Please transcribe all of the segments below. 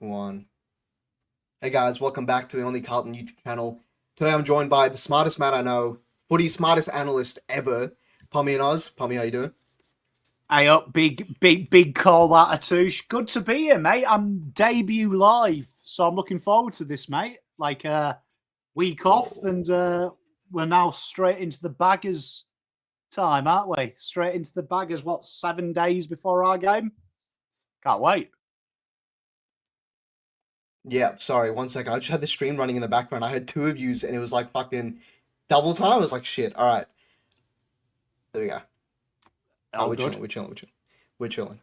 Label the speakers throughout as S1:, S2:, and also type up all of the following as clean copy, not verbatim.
S1: One. Hey guys, welcome back to the only Carlton YouTube channel. Today I'm joined by the smartest man I know, footy smartest analyst ever, PommyinOz. Pommy, how you doing?
S2: Hey up, big call that, Atush. Good to be here, mate. I'm debut live, so I'm looking forward to this, mate. Like week off, and we're now straight into the baggers time, aren't we? Straight into the baggers. What, 7 days before our game? Can't wait.
S1: Yeah, sorry, 1 second. I just had the stream running in the background. I had two of yous and it was like fucking double time. I was like, shit. All right. There we go. Oh, we're
S2: good.
S1: chilling.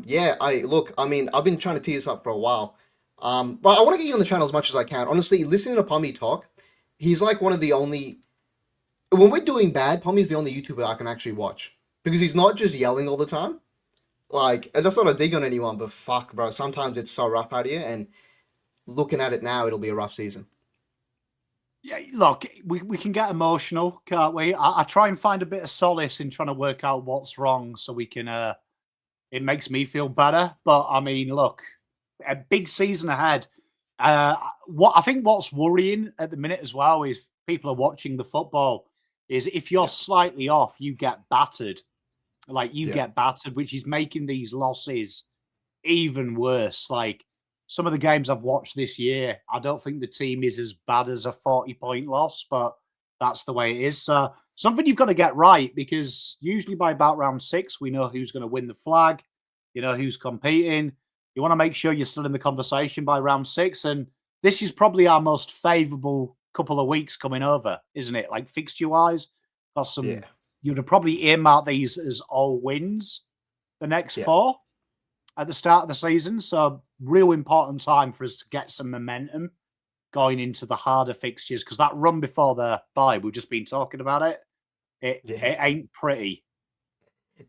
S1: Yeah, I've been trying to tee this up for a while. But I want to get you on the channel as much as I can. Honestly, listening to Pommy talk, he's like one of the only. When we're doing bad, Pommy's the only YouTuber I can actually watch because he's not just yelling all the time. Like, and that's not a dig on anyone, but fuck, bro. Sometimes it's so rough out here, and looking at it now, it'll be a rough season.
S2: Yeah, look, we can get emotional, can't we? I try and find a bit of solace in trying to work out what's wrong so we can it makes me feel better. But I mean, look, a big season ahead. What's worrying at the minute as well is people are watching the football. Is if you're slightly off, you get battered. Like you get battered, which is making these losses even worse. Like some of the games I've watched this year, I don't think the team is as bad as a 40-point loss, but that's the way it is. So something you've got to get right, because usually by about round 6, we know who's going to win the flag, you know who's competing. You want to make sure you're still in the conversation by round 6. And this is probably our most favourable couple of weeks coming over, isn't it? Like fixture-wise, got some. You'd have probably earmarked these as all wins the next 4 at the start of the season. So real important time for us to get some momentum going into the harder fixtures, because that run before the bye, we've just been talking about it. It ain't pretty.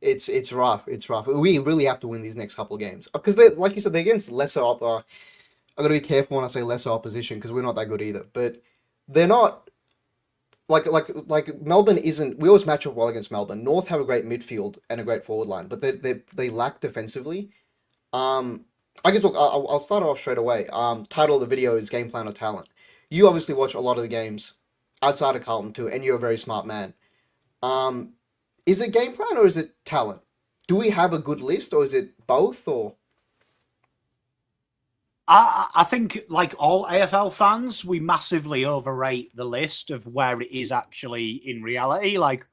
S1: It's rough. It's rough. We really have to win these next couple of games because they, like you said, they're against lesser I got to be careful when I say lesser opposition because we're not that good either. But they're not like Melbourne isn't. We always match up well against Melbourne. North have a great midfield and a great forward line, but they lack defensively. I guess look, I'll start off straight away. Title of the video is Game Plan or Talent. You obviously watch a lot of the games outside of Carlton too, and you're a very smart man. Is it game plan or is it talent? Do we have a good list or is it both or?
S2: I think, like all AFL fans, we massively overrate the list of where it is actually in reality. Like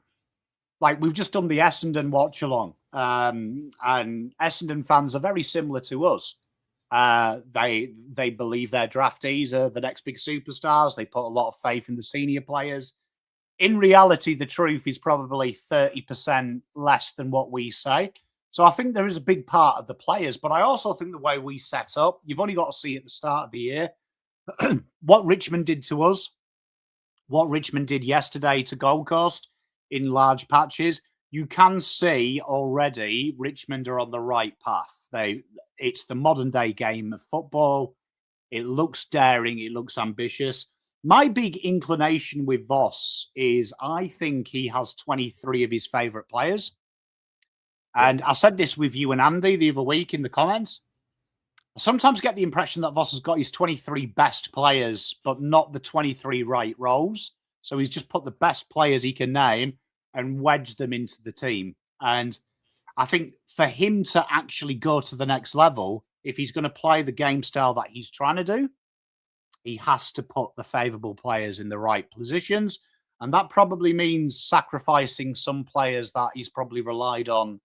S2: we've just done the Essendon watch along, and Essendon fans are very similar to us. They believe their draftees are the next big superstars. They put a lot of faith in the senior players. In reality, the truth is probably 30% less than what we say. So I think there is a big part of the players, but I also think the way we set up, you've only got to see at the start of the year what Richmond did to us, what Richmond did yesterday to Gold Coast in large patches. You can see already Richmond are on the right path. It's the modern day game of football. It looks daring. It looks ambitious. My big inclination with Voss is I think he has 23 of his favourite players. And I said this with you and Andy the other week in the comments. I sometimes get the impression that Voss has got his 23 best players, but not the 23 right roles. So he's just put the best players he can name and wedged them into the team. And I think for him to actually go to the next level, if he's going to play the game style that he's trying to do, he has to put the favourable players in the right positions. And that probably means sacrificing some players that he's probably relied on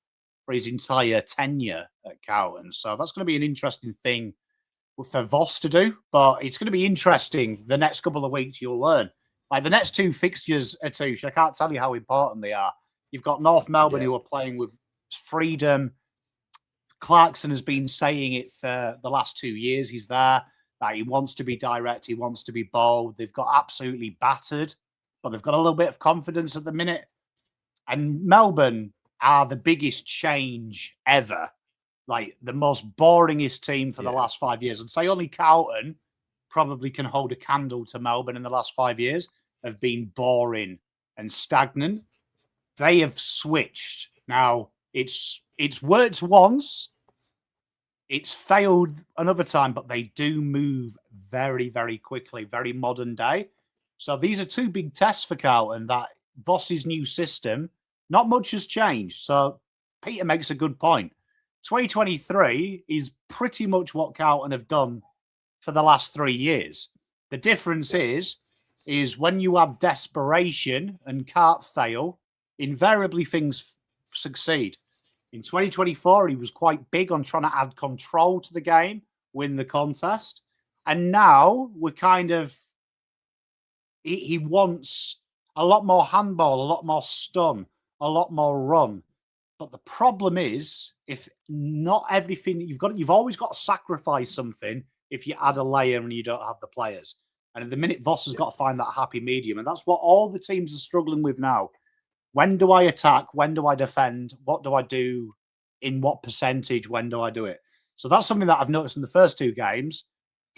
S2: for his entire tenure at Carlton. So that's going to be an interesting thing for Voss to do. But it's going to be interesting the next couple of weeks, you'll learn. Like the next 2 fixtures, Atush, I can't tell you how important they are. You've got North Melbourne who are playing with freedom. Clarkson has been saying it for the last 2 years. He's there. That he wants to be direct. He wants to be bold. They've got absolutely battered, but they've got a little bit of confidence at the minute. And Melbourne are the biggest change ever. Like the most boringest team for the last 5 years. And say only Carlton probably can hold a candle to Melbourne in the last 5 years of being boring and stagnant. They have switched. Now, it's worked once. It's failed another time, but they do move very, very quickly, very modern day. So these are two big tests for Carlton. That Voss's new system, not much has changed. So Peter makes a good point. 2023 is pretty much what Carlton have done for the last 3 years. The difference is when you have desperation and can't fail, invariably things succeed. In 2024, he was quite big on trying to add control to the game, win the contest. And now we're kind of, he wants a lot more handball, a lot more stun, a lot more run. But the problem is, if not everything, you've always got to sacrifice something if you add a layer and you don't have the players. And at the minute, Voss has got to find that happy medium. And that's what all the teams are struggling with now. When do I attack? When do I defend? What do I do? In what percentage? When do I do it? So that's something that I've noticed in the first 2 games.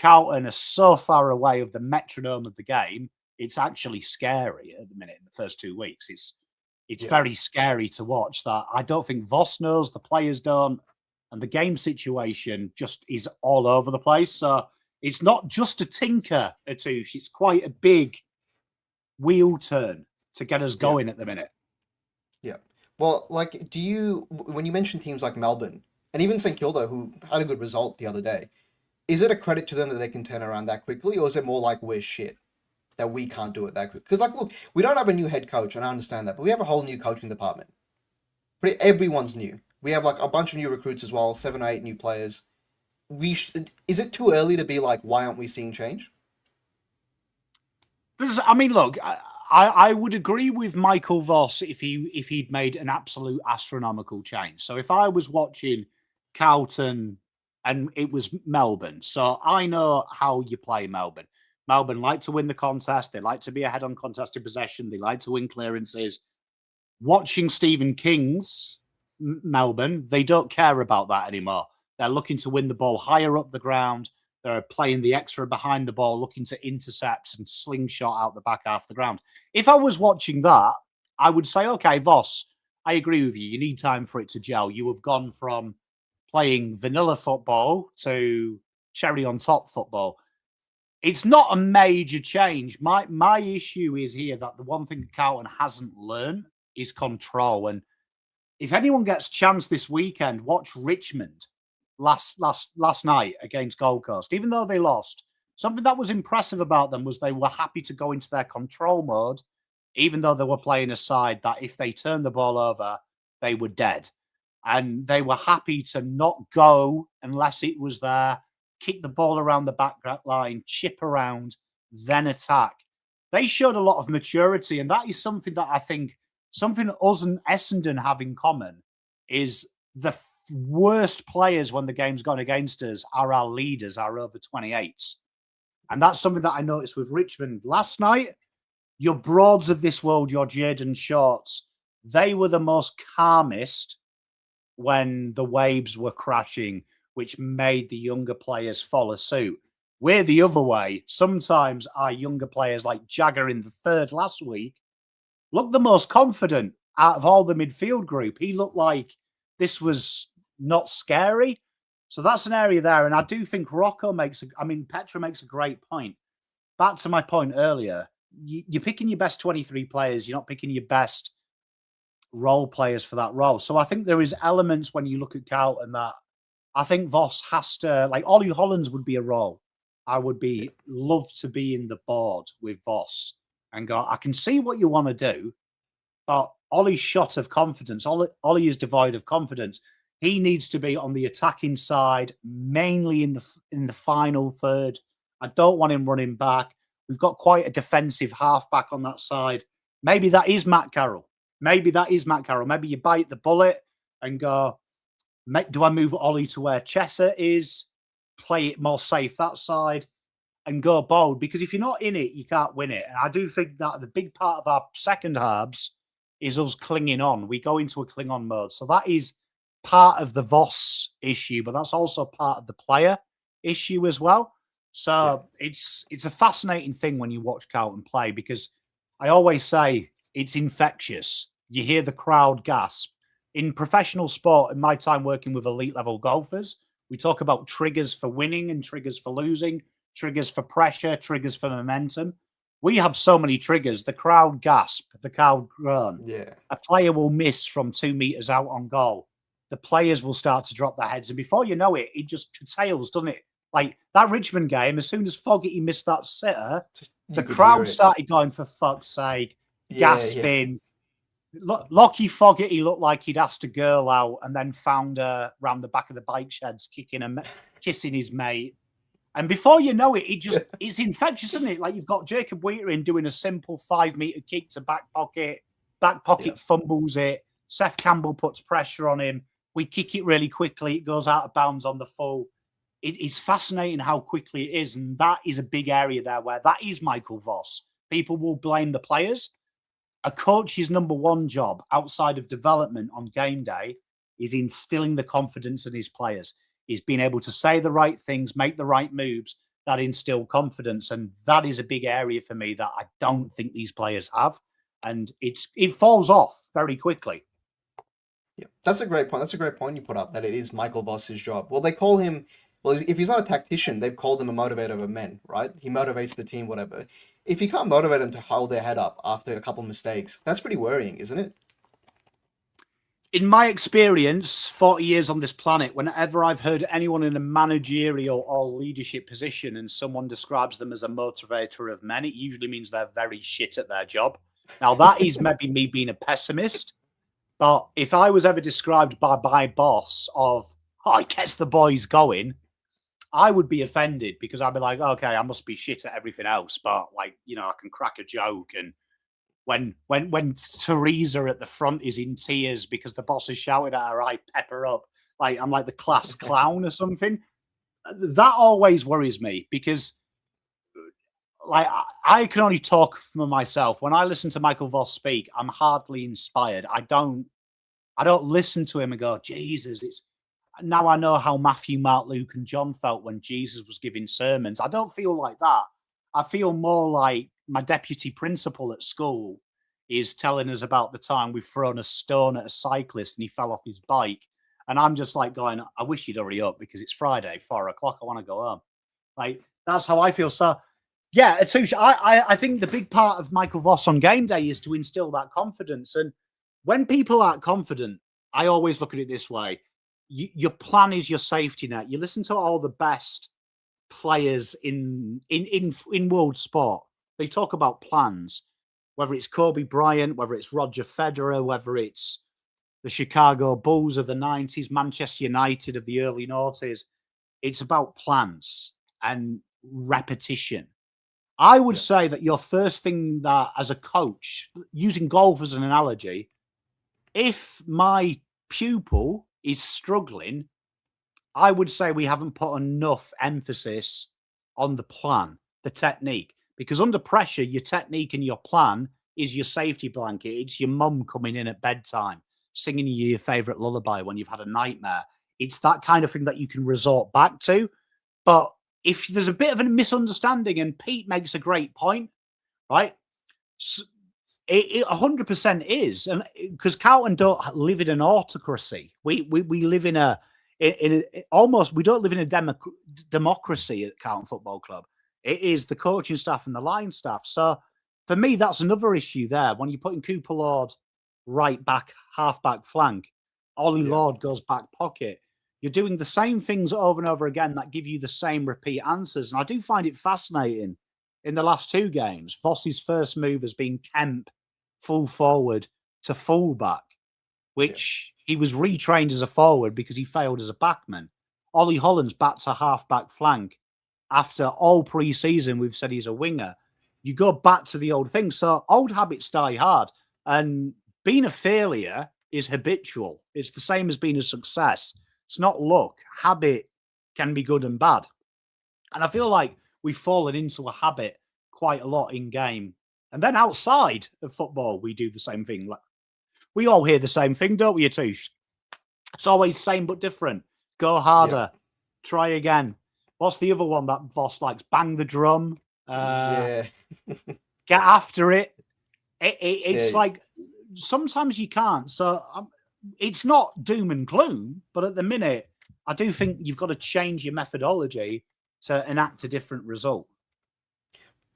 S2: Carlton are so far away of the metronome of the game. It's actually scary at the minute in the first 2 weeks. It's very scary to watch that. I don't think Voss knows, the players don't, and the game situation just is all over the place. So it's not just a tinker, Atouche. It's quite a big wheel turn to get us going at the minute.
S1: Yeah. Well, like, when you mention teams like Melbourne and even St Kilda, who had a good result the other day, is it a credit to them that they can turn around that quickly, or is it more like we're shit that we can't do it that quick? Because, like, look, we don't have a new head coach, and I understand that, but we have a whole new coaching department. Everyone's new. We have like a bunch of new recruits as well, 7 or 8 new players. Is it too early to be like, why aren't we seeing change?
S2: I mean, look, I would agree with Michael Voss if he'd made an absolute astronomical change. So if I was watching Carlton and it was Melbourne, so I know how you play Melbourne. Melbourne like to win the contest. They like to be ahead on contested possession. They like to win clearances. Watching Stephen King's Melbourne, they don't care about that anymore. They're looking to win the ball higher up the ground. They're playing the extra behind the ball, looking to intercept and slingshot out the back half of the ground. If I was watching that, I would say, okay, Voss, I agree with you. You need time for it to gel. You have gone from playing vanilla football to cherry on top football. It's not a major change. My issue is here that the one thing Carlton hasn't learned is control. And if anyone gets a chance this weekend, watch Richmond last night against Gold Coast. Even though they lost, something that was impressive about them was they were happy to go into their control mode, even though they were playing a side that if they turned the ball over, they were dead. And they were happy to not go unless it was there, kick the ball around the back line, chip around, then attack. They showed a lot of maturity, and that is something that I think, something us and Essendon have in common, is the worst players when the game's gone against us are our leaders, our over 28s. And that's something that I noticed with Richmond last night. Your Broads of this world, your Jaden Shorts, they were the most calmest when the waves were crashing, which made the younger players follow suit. We're the other way. Sometimes our younger players, like Jagger in the third last week, looked the most confident out of all the midfield group. He looked like this was not scary. So that's an area there. And I do think Petra makes a great point. Back to my point earlier, you're picking your best 23 players. You're not picking your best role players for that role. So I think there is elements when you look at Carlton that I think Voss has to, like Ollie Hollands would be a role. I would love to be in the board with Voss and go, I can see what you want to do, but Ollie's shot of confidence, Ollie is devoid of confidence. He needs to be on the attacking side, mainly in the final third. I don't want him running back. We've got quite a defensive halfback on that side. Maybe that is Matt Carroll. Maybe you bite the bullet and go, do I move Ollie to where Chesser is, play it more safe that side, and go bold? Because if you're not in it, you can't win it. And I do think that the big part of our second halves is us clinging on. We go into a cling on mode. So that is part of the Voss issue, but that's also part of the player issue as well. So it's a fascinating thing when you watch Carlton play, because I always say it's infectious. You hear the crowd gasp. In professional sport, in my time working with elite level golfers, We talk about triggers for winning and triggers for losing, triggers for pressure, triggers for momentum. We have so many triggers. The crowd gasp, the crowd groan.
S1: Yeah.
S2: A player will miss from 2 meters out on goal. The players will start to drop their heads. And before you know it, it just curtails, doesn't it? Like that Richmond game, as soon as Fogarty missed that sitter, the crowd started going, for fuck's sake, gasping. Lockie Fogarty looked like he'd asked a girl out and then found her round the back of the bike sheds, kissing his mate. And before you know it, it's infectious, isn't it? Like you've got Jacob Wheaterin doing a simple 5 meter kick to back pocket fumbles it. Seth Campbell puts pressure on him. We kick it really quickly. It goes out of bounds on the full. It's fascinating how quickly it is. And that is a big area there where that is Michael Voss. People will blame the players. A coach's number one job outside of development on game day is instilling the confidence in his players. Is being able to say the right things, make the right moves that instill confidence. And that is a big area for me that I don't think these players have. And it falls off very quickly.
S1: Yeah, that's a great point. That's a great point you put up, that it is Michael Voss's job. Well, they call him, well, if he's not a tactician, they've called him a motivator of men, right? He motivates the team, whatever. If you can't motivate them to hold their head up after a couple of mistakes, that's pretty worrying, isn't it?
S2: In my experience, 40 years on this planet, whenever I've heard anyone in a managerial or leadership position and someone describes them as a motivator of men, it usually means they're very shit at their job. Now, that is maybe me being a pessimist, but if I was ever described by my boss of, oh, he gets the boys going, I would be offended because I'd be like, okay, I must be shit at everything else, but like, you know, I can crack a joke. And when Teresa at the front is in tears because the boss has shouted at her, I pep her up. Like I'm like the class clown or something. That always worries me because like I can only talk for myself. When I listen to Michael Voss speak, I'm hardly inspired. I don't listen to him and go, Jesus, now I know how Matthew, Mark, Luke, and John felt when Jesus was giving sermons. I don't feel like that. I feel more like my deputy principal at school is telling us about the time we've thrown a stone at a cyclist and he fell off his bike. And I'm just like going, I wish you'd hurry up because it's Friday, 4 o'clock. I want to go home. Like, that's how I feel. So, yeah, Atush, I think the big part of Michael Voss on game day is to instill that confidence. And when people aren't confident, I always look at it this way. Your plan is your safety net. You listen to all the best players in world sport. They talk about plans, whether it's Kobe Bryant, whether it's Roger Federer, whether it's the Chicago Bulls of the 90s, Manchester United of the early noughties. It's about plans and repetition. I would say that your first thing that as a coach, using golf as an analogy, if my pupil is struggling, I would say we haven't put enough emphasis on the plan, the technique. Because under pressure, your technique and your plan is your safety blanket. It's your mum coming in at bedtime, singing you your favourite lullaby when you've had a nightmare. It's that kind of thing that you can resort back to. But if there's a bit of a misunderstanding, and Pete makes a great point, right? So it 100% is. And because Carlton don't live in an autocracy. We live in almost, we don't live in a democracy at Carlton Football Club. It is the coaching staff and the line staff. So for me, that's another issue there. When you're putting Cooper Lord right back, half back flank, Ollie Lord goes back pocket. You're doing the same things over and over again that give you the same repeat answers. And I do find it fascinating. In the last 2 games, Voss's first move has been Kemp full forward to fullback, which he was retrained as a forward because he failed as a backman. Ollie Holland's back to half-back flank. After all pre-season, we've said he's a winger. You go back to the old thing. So old habits die hard. And being a failure is habitual. It's the same as being a success. It's not luck. Habit can be good and bad. And I feel like we've fallen into a habit quite a lot in game. And then outside of football, we do the same thing. Like, we all hear the same thing, don't we, Atush? It's always same but different. Go harder. Try again. What's the other one that Voss likes? Bang the drum. Get after it. It's like sometimes you can't. So it's not doom and gloom, but at the minute, I do think you've got to change your methodology to enact a different result.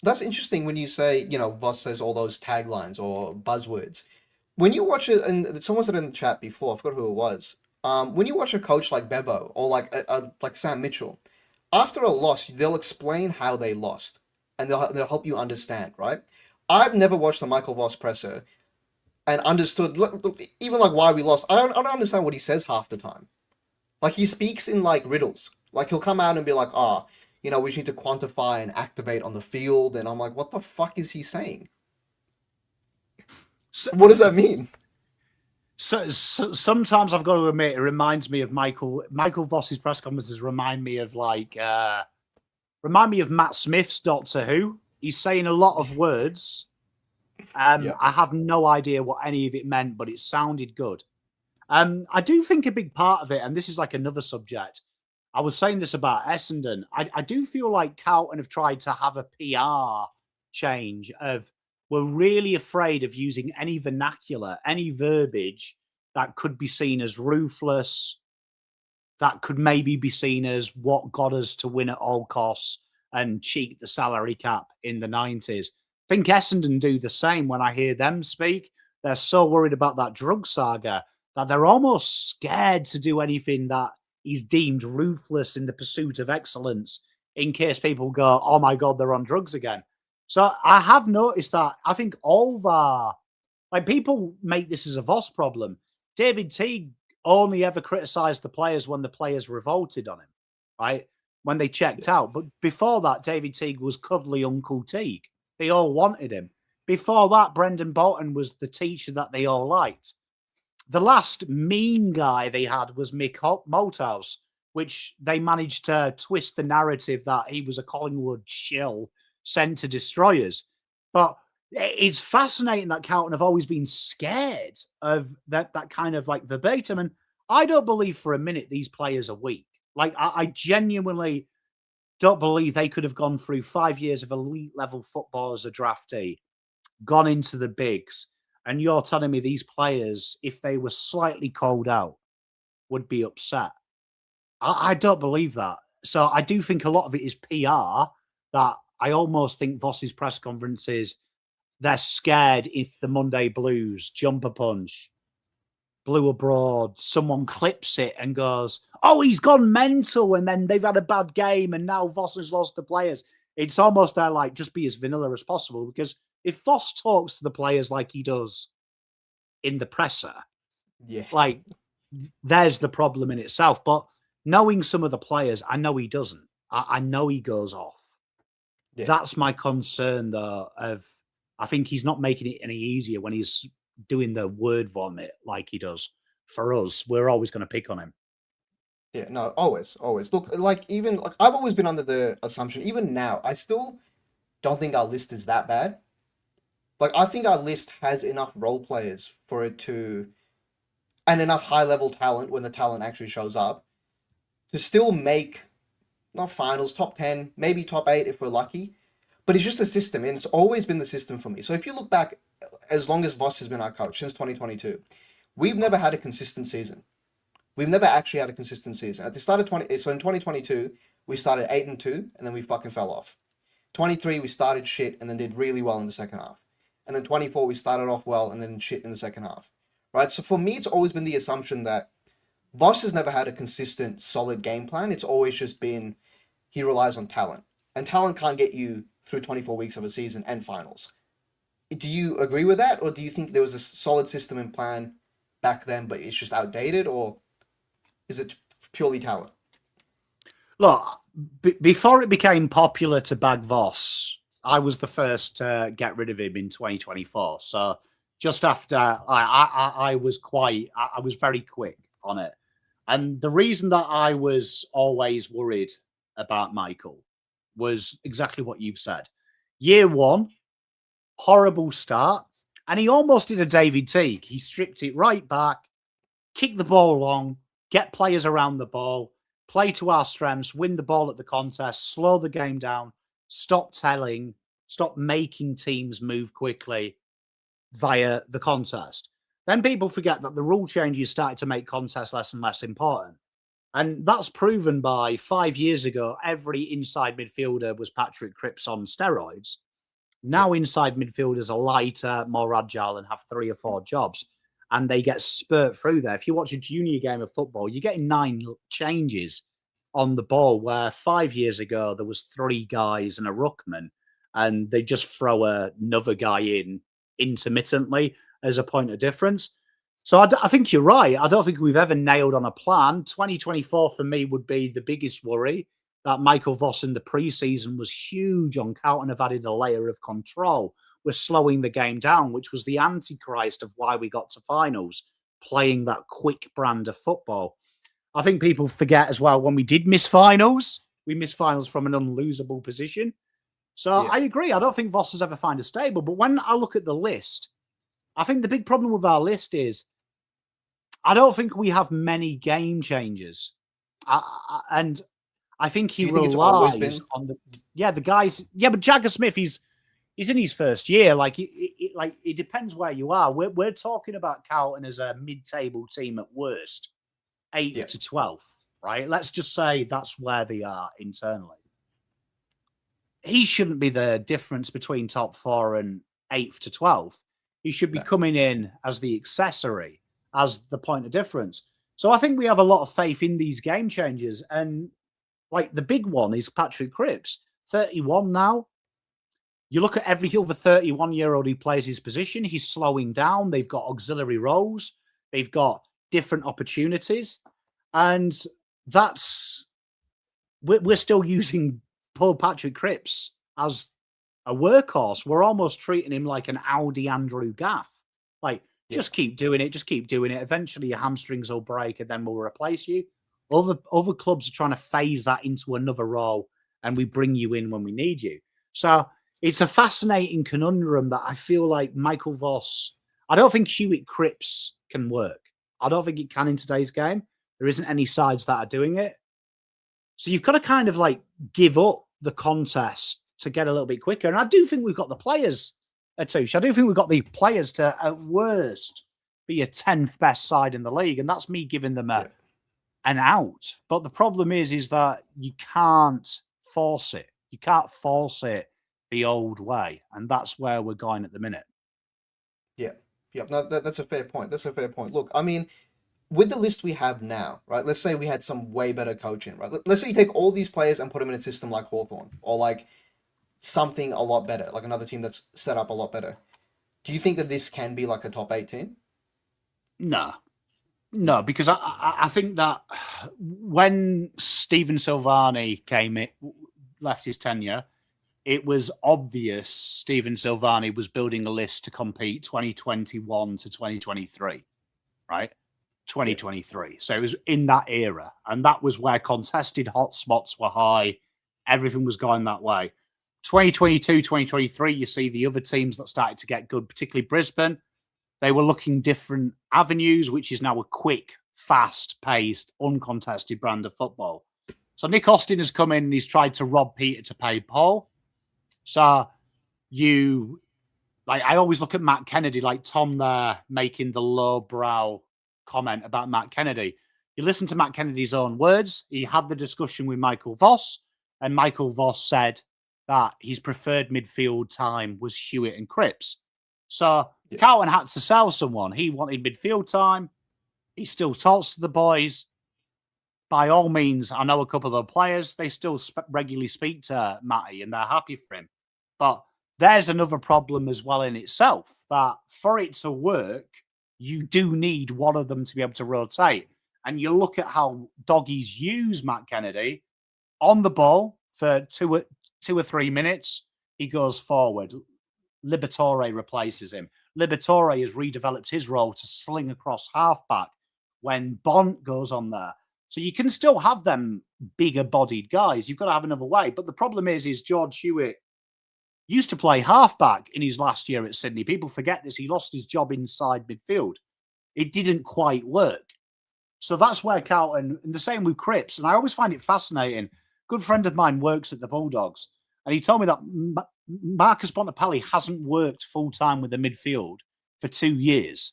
S1: That's interesting when you say, Voss says all those taglines or buzzwords. When you watch it, and someone said in the chat before, I forgot who it was. When you watch a coach like Bevo or like Sam Mitchell, after a loss, they'll explain how they lost, and they'll help you understand, right? I've never watched a Michael Voss presser and understood even like why we lost. I don't understand what he says half the time. Like he speaks in like riddles. Like he'll come out and be like, we just need to quantify and activate on the field, and I'm like, what the fuck is he saying?
S2: So,
S1: What does that mean?
S2: So sometimes I've got to admit, it reminds me of Michael Voss's press conferences. Remind me of Matt Smith's Doctor Who. He's saying a lot of words.
S1: Yeah.
S2: I have no idea what any of it meant, but it sounded good. I do think a big part of it, and this is like another subject. I was saying this about Essendon. I do feel like Carlton have tried to have a PR change of, we're really afraid of using any vernacular, any verbiage that could be seen as ruthless, that could maybe be seen as what got us to win at all costs and cheat the salary cap in the 90s. I think Essendon do the same when I hear them speak. They're so worried about that drug saga that they're almost scared to do anything that is deemed ruthless in the pursuit of excellence in case people go, oh my God, they're on drugs again. So I have noticed that. I think people make this as a Voss problem. David Teague only ever criticised the players when the players revolted on him, right? When they checked out. But before that, David Teague was cuddly Uncle Teague. They all wanted him. Before that, Brendan Bolton was the teacher that they all liked. The last mean guy they had was Mick Malthouse, which they managed to twist the narrative that he was a Collingwood shill sent to destroy us. But it's fascinating that Carlton have always been scared of that kind of like verbatim. And I don't believe for a minute these players are weak. Like, I genuinely don't believe they could have gone through 5 years of elite level football as a draftee, gone into the bigs, and you're telling me these players, if they were slightly called out, would be upset. I don't believe that. So I do think a lot of it is PR, that I almost think Voss's press conferences, they're scared if the Monday Blues jumper punch, blue abroad, someone clips it and goes, oh, he's gone mental, and then they've had a bad game and now Voss has lost the players. It's almost there like, just be as vanilla as possible, because if Voss talks to the players like he does in the presser, like, there's the problem in itself. But knowing some of the players, I know he doesn't. I know he goes off. Yeah. That's my concern, though, I think he's not making it any easier when he's doing the word vomit like he does. For us, we're always going to pick on him.
S1: Yeah, no, always. Look, I've always been under the assumption, even now, I still don't think our list is that bad. Like, I think our list has enough role players for it to, and enough high-level talent when the talent actually shows up, to still make, not finals, top 10, maybe top 8 if we're lucky. But it's just a system, and it's always been the system for me. So if you look back, as long as Voss has been our coach, since 2022, we've never had a consistent season. We've never actually had a consistent season. At the start of in 2022, we started 8-2, and then we fucking fell off. 23, we started shit, and then did really well in the second half. And then 24, we started off well, and then shit in the second half. Right? So for me, it's always been the assumption that Voss has never had a consistent, solid game plan. It's always just been, he relies on talent. And talent can't get you through 24 weeks of a season and finals. Do you agree with that? Or do you think there was a solid system and plan back then, but it's just outdated? Or is it purely talent?
S2: Look, before it became popular to bag Voss, I was the first to get rid of him in 2024. So just after, I was very quick on it. And the reason that I was always worried about Michael was exactly what you've said. Year one, horrible start. And he almost did a David Teague. He stripped it right back, kicked the ball long, get players around the ball, play to our strengths, win the ball at the contest, slow the game down, stop telling, stop making teams move quickly via the contest. Then people forget that the rule changes started to make contests less and less important. And that's proven by 5 years ago, every inside midfielder was Patrick Cripps on steroids. Now inside midfielders are lighter, more agile, and have 3 or 4 jobs. And they get spurt through there. If you watch a junior game of football, you're getting 9 changes on the ball, where 5 years ago there was 3 guys and a ruckman, and they just throw another guy in intermittently as a point of difference. So I think you're right. I don't think we've ever nailed on a plan. 2024 for me would be the biggest worry. That Michael Voss in the preseason was huge on Carlton, have added a layer of control. We're slowing the game down, which was the antichrist of why we got to finals, playing that quick brand of football. I think people forget as well, when we did miss finals, we missed finals from an unlosable position. So I agree. I don't think Voss has ever found a stable. But when I look at the list, I think the big problem with our list is I don't think we have many game changers. And I think he relies on the guys. Yeah, but Jagger Smith, he's in his first year. Like it depends where you are. We're talking about Carlton as a mid-table team at worst, 8th to 12th, right? Let's just say that's where they are internally. He shouldn't be the difference between top 4 and 8th to 12th. He should be coming in as the accessory, as the point of difference. So I think we have a lot of faith in these game changers. And like the big one is Patrick Cripps, 31 now. You look at every other 31-year-old who plays his position, he's slowing down. They've got auxiliary roles. They've got different opportunities. And we're still using poor Patrick Cripps as a workhorse. We're almost treating him like an Audi Andrew Gaff. Like, just keep doing it. Just keep doing it. Eventually your hamstrings will break and then we'll replace you. Other clubs are trying to phase that into another role, and we bring you in when we need you. So it's a fascinating conundrum that I feel like Michael Voss, I don't think Hewitt Cripps can work. I don't think it can in today's game. There isn't any sides that are doing it. So you've got to kind of like give up the contest to get a little bit quicker. And I do think we've got the players, Atouche. I do think we've got the players to, at worst, be a 10th best side in the league. And that's me giving them an out. But the problem is that you can't force it. You can't force it the old way. And that's where we're going at the minute.
S1: Yeah. Yeah. No, that's a fair point. That's a fair point. Look, I mean, with the list we have now, right? Let's say we had some way better coaching, right? Let's say you take all these players and put them in a system like Hawthorn, or like something a lot better, like another team that's set up a lot better. Do you think that this can be like a top 8 team?
S2: No, because I think that when Stephen Silvani left his tenure, it was obvious Stephen Silvani was building a list to compete 2021 to 2023, right? 2023. So it was in that era. And that was where contested hotspots were high. Everything was going that way. 2022, 2023, you see the other teams that started to get good, particularly Brisbane. They were looking different avenues, which is now a quick, fast-paced, uncontested brand of football. So Nick Austin has come in and he's tried to rob Peter to pay Paul. So I always look at Matt Kennedy, like Tom there, making the lowbrow comment about Matt Kennedy. You listen to Matt Kennedy's own words. He had the discussion with Michael Voss, and Michael Voss said that his preferred midfield time was Hewitt and Cripps. So Carlton had to sell someone. He wanted midfield time. He still talks to the boys. By all means, I know a couple of the players. They still regularly speak to Matty, and they're happy for him. But there's another problem as well in itself, that for it to work, you do need one of them to be able to rotate. And you look at how doggies use Matt Kennedy on the ball for two or 3 minutes. He goes forward. Liberatore replaces him. Liberatore has redeveloped his role to sling across halfback when Bont goes on there. So you can still have them bigger bodied guys. You've got to have another way. But the problem is George Hewitt used to play halfback in his last year at Sydney. People forget this. He lost his job inside midfield. It didn't quite work. So that's where Carlton, and the same with Cripps. And I always find it fascinating. A good friend of mine works at the Bulldogs. And he told me that Marcus Bontempelli hasn't worked full-time with the midfield for 2 years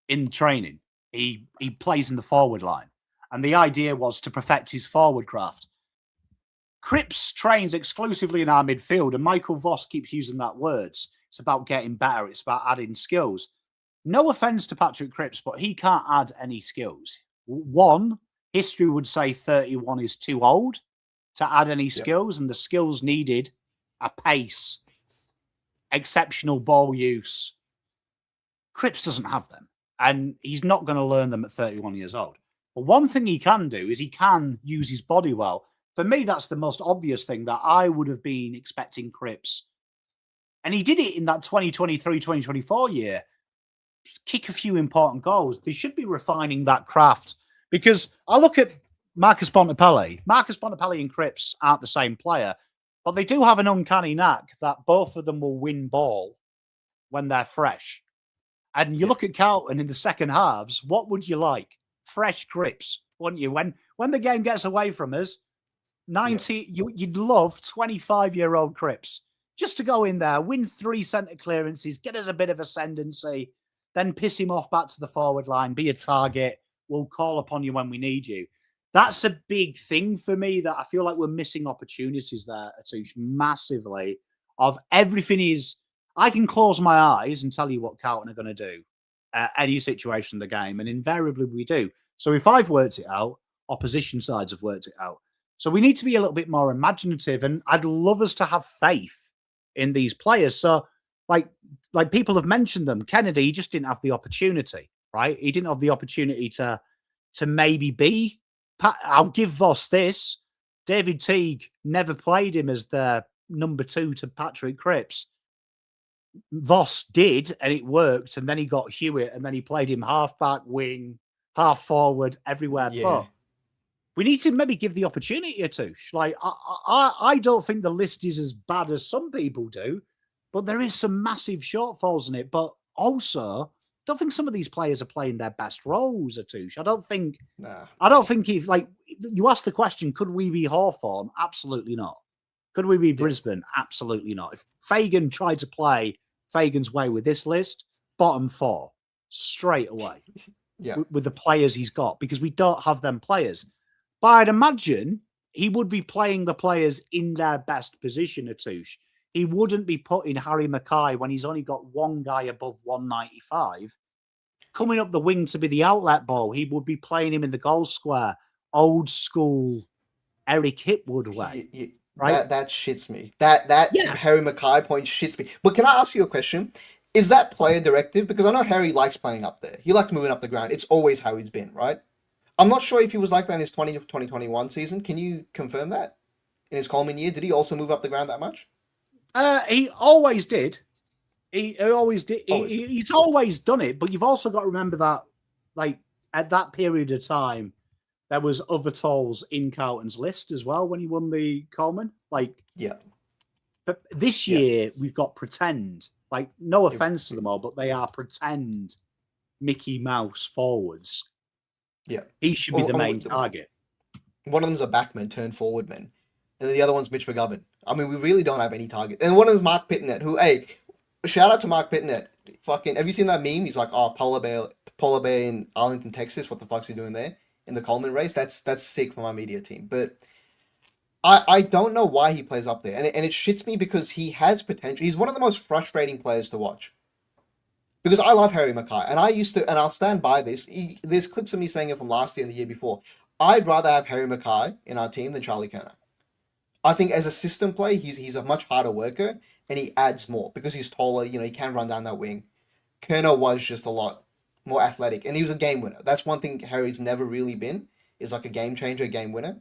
S2: in training. He plays in the forward line. And the idea was to perfect his forward craft. Cripps trains exclusively in our midfield, and Michael Voss keeps using that words. It's about getting better. It's about adding skills. No offense to Patrick Cripps, but he can't add any skills. One, history would say 31 is too old to add any skills, and the skills needed are pace, exceptional ball use. Cripps doesn't have them, and he's not going to learn them at 31 years old. But one thing he can do is he can use his body well. For me, that's the most obvious thing that I would have been expecting Cripps. And he did it in that 2023-2024 year. Kick a few important goals. They should be refining that craft. Because I look at Marcus Bontempelli. Marcus Bontempelli and Cripps aren't the same player, but they do have an uncanny knack that both of them will win ball when they're fresh. And you look at Carlton in the second halves, what would you like? Fresh Cripps, wouldn't you? When the game gets away from us, you'd love 25-year-old Cripps just to go in there, win 3 centre clearances, get us a bit of ascendancy, then piss him off back to the forward line, be a target. We'll call upon you when we need you. That's a big thing for me that I feel like we're missing opportunities there, Atush, massively. Of everything is, I can close my eyes and tell you what Carlton are going to do any situation in the game, and invariably we do. So if I've worked it out, opposition sides have worked it out. So we need to be a little bit more imaginative, and I'd love us to have faith in these players. So like people have mentioned them. Kennedy, he just didn't have the opportunity, right? He didn't have the opportunity to maybe be. I'll give Voss this. David Teague never played him as the number 2 to Patrick Cripps. Voss did, and it worked. And then he got Hewitt, and then he played him half back, wing, half forward, everywhere. But we need to maybe give the opportunity to. Like I don't think the list is as bad as some people do, but there is some massive shortfalls in it. But also, I don't think some of these players are playing their best roles, Atush. I don't think if, like, you asked the question, could we be Hawthorn? Absolutely not. Could we be Brisbane? Absolutely not. If Fagan tried to play Fagan's way with this list, bottom 4 straight away with the players he's got, because we don't have them players. But I'd imagine he would be playing the players in their best position, Atush. He wouldn't be putting Harry McKay when he's only got one guy above 195 coming up the wing to be the outlet ball. He would be playing him in the goal square, old school Eric Hipwood way. Right?
S1: That shits me. That Harry McKay point shits me. But can I ask you a question? Is that player directive? Because I know Harry likes playing up there. He likes moving up the ground. It's always how he's been, right? I'm not sure if he was like that in his 2021 season. Can you confirm that? In his Coleman year, did he also move up the ground that much?
S2: He always did. He always did. He's always done it. But you've also got to remember that, like, at that period of time, there was other tolls in Carlton's list as well when he won the Coleman. But this year we've got pretend. Like, no offense to them all, but they are pretend Mickey Mouse forwards.
S1: Yeah,
S2: he should be the main target.
S1: One of them's a backman turned forwardman, and the other one's Mitch McGovern. I mean, we really don't have any target. And one of them's Mark Pitnet, who, hey, shout out to Mark Pitnet. Fucking, have you seen that meme? He's like, oh, polar bear in Arlington, Texas. What the fuck's he doing there in the Coleman race? That's sick for my media team. But I don't know why he plays up there, and it shits me because he has potential. He's one of the most frustrating players to watch. Because I love Harry McKay, and I'll stand by this. There's clips of me saying it from last year and the year before. I'd rather have Harry McKay in our team than Charlie Kerner. I think as a system play, he's a much harder worker, and he adds more because he's taller. You know, he can run down that wing. Kerner was just a lot more athletic, and he was a game winner. That's one thing Harry's never really been, is like a game changer, game winner.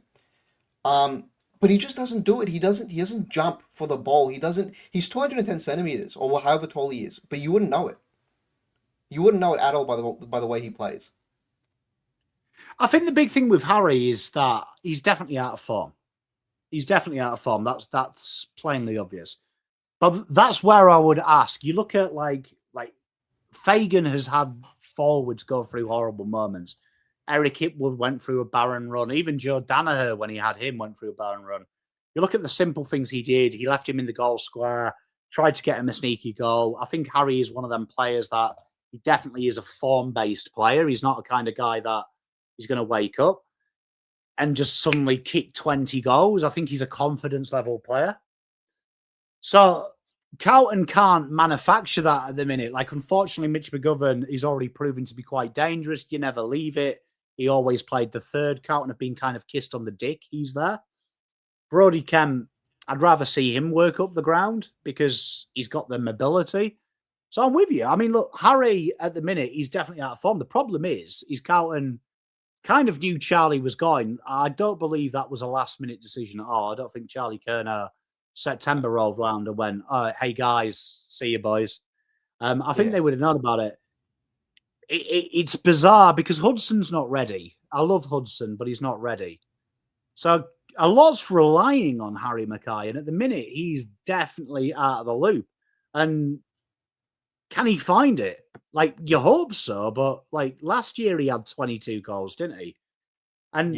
S1: But he just doesn't do it. He doesn't jump for the ball. He's 210 centimeters or however tall he is, but you wouldn't know it. You wouldn't know it at all by the way he plays.
S2: I think the big thing with Harry is that he's definitely out of form. He's definitely out of form. That's plainly obvious. But that's where I would ask. You look at like Fagan has had forwards go through horrible moments. Eric Hipwood went through a barren run. Even Joe Danaher, when he had him, went through a barren run. You look at the simple things he did. He left him in the goal square, tried to get him a sneaky goal. I think Harry is one of them players that he definitely is a form-based player. He's not a kind of guy that he's going to wake up. and just suddenly kick 20 goals. I think he's a confidence level player. So Carlton can't manufacture that at the minute. Like, unfortunately, Mitch McGovern is already proving to be quite dangerous. You never leave it. He always played the third. Carlton have been kind of kissed on the dick. He's there. Brodie Kemp, I'd rather see him work up the ground because he's got the mobility. So I'm with you. I mean, look, Harry at the minute, he's definitely out of form. The problem is Carlton kind of knew Charlie was going. I don't believe that was a last-minute decision at all. I don't think Charlie Kerner September rolled round and went, hey, guys, see you, boys. I think they would have known about it. It's bizarre because Hudson's not ready. I love Hudson, but he's not ready. So a lot's relying on Harry McKay, and at the minute, he's definitely out of the loop. And can he find it? Like, you hope so, but like last year he had 22 goals, didn't he? And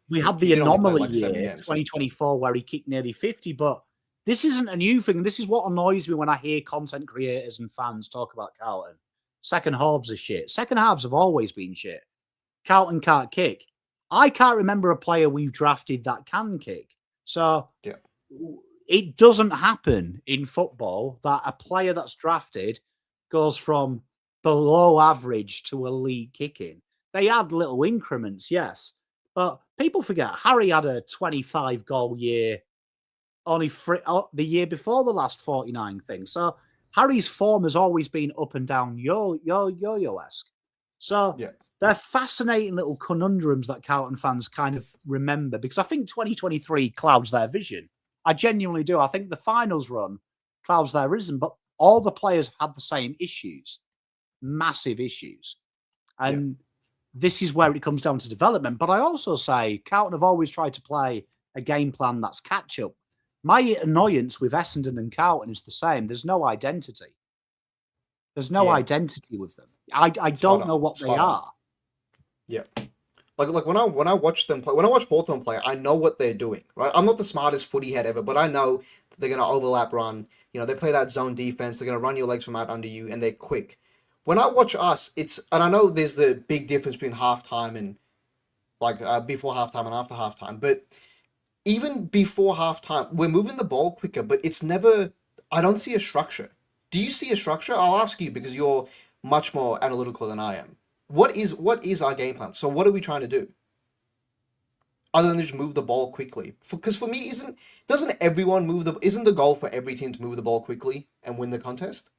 S2: we had the anomaly year, 2024, where he kicked nearly 50, but this isn't a new thing. This is what annoys me when I hear content creators and fans talk about Carlton. Second halves are shit. Second halves have always been shit. Carlton can't kick. I can't remember a player we've drafted that can kick. So it doesn't happen in football that a player that's drafted goes from below average to elite kicking. They add little increments, yes. But people forget, Harry had a 25 goal year only the year before the last 49 thing. So Harry's form has always been up and down yo-yo-esque. So they're fascinating little conundrums that Carlton fans kind of remember, because I think 2023 clouds their vision. I genuinely do. I think the finals run clouds their vision, but all the players had the same issues, massive issues. And this is where it comes down to development. But I also say Carlton have always tried to play a game plan that's catch-up. My annoyance with Essendon and Carlton is the same. There's no identity. There's no identity with them. I don't know what they are.
S1: Yeah. Like when I watch them play, when I watch Hawthorn play, I know what they're doing, right? I'm not the smartest footy head ever, but I know that they're going to overlap run. You know, they play that zone defense. They're going to run your legs from out under you, and they're quick. When I watch us, and I know there's the big difference between halftime and before halftime and after halftime, but even before halftime, we're moving the ball quicker, but it's never, I don't see a structure. Do you see a structure? I'll ask you because you're much more analytical than I am. What is our game plan? So what are we trying to do? Other than just move the ball quickly. Because for me, doesn't everyone isn't the goal for every team to move the ball quickly and win the contest?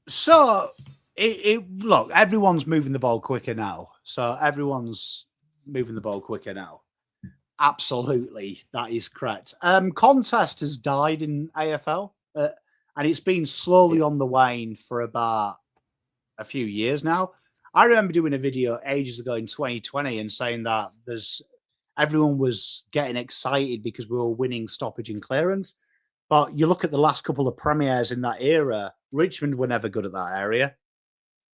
S2: So, look, everyone's moving the ball quicker now. So everyone's moving the ball quicker now. Absolutely, that is correct. Contest has died in AFL, and it's been slowly on the wane for about a few years now. I remember doing a video ages ago in 2020 and saying that everyone was getting excited because we were winning stoppage and clearance. But you look at the last couple of premiers in that era, Richmond were never good at that area,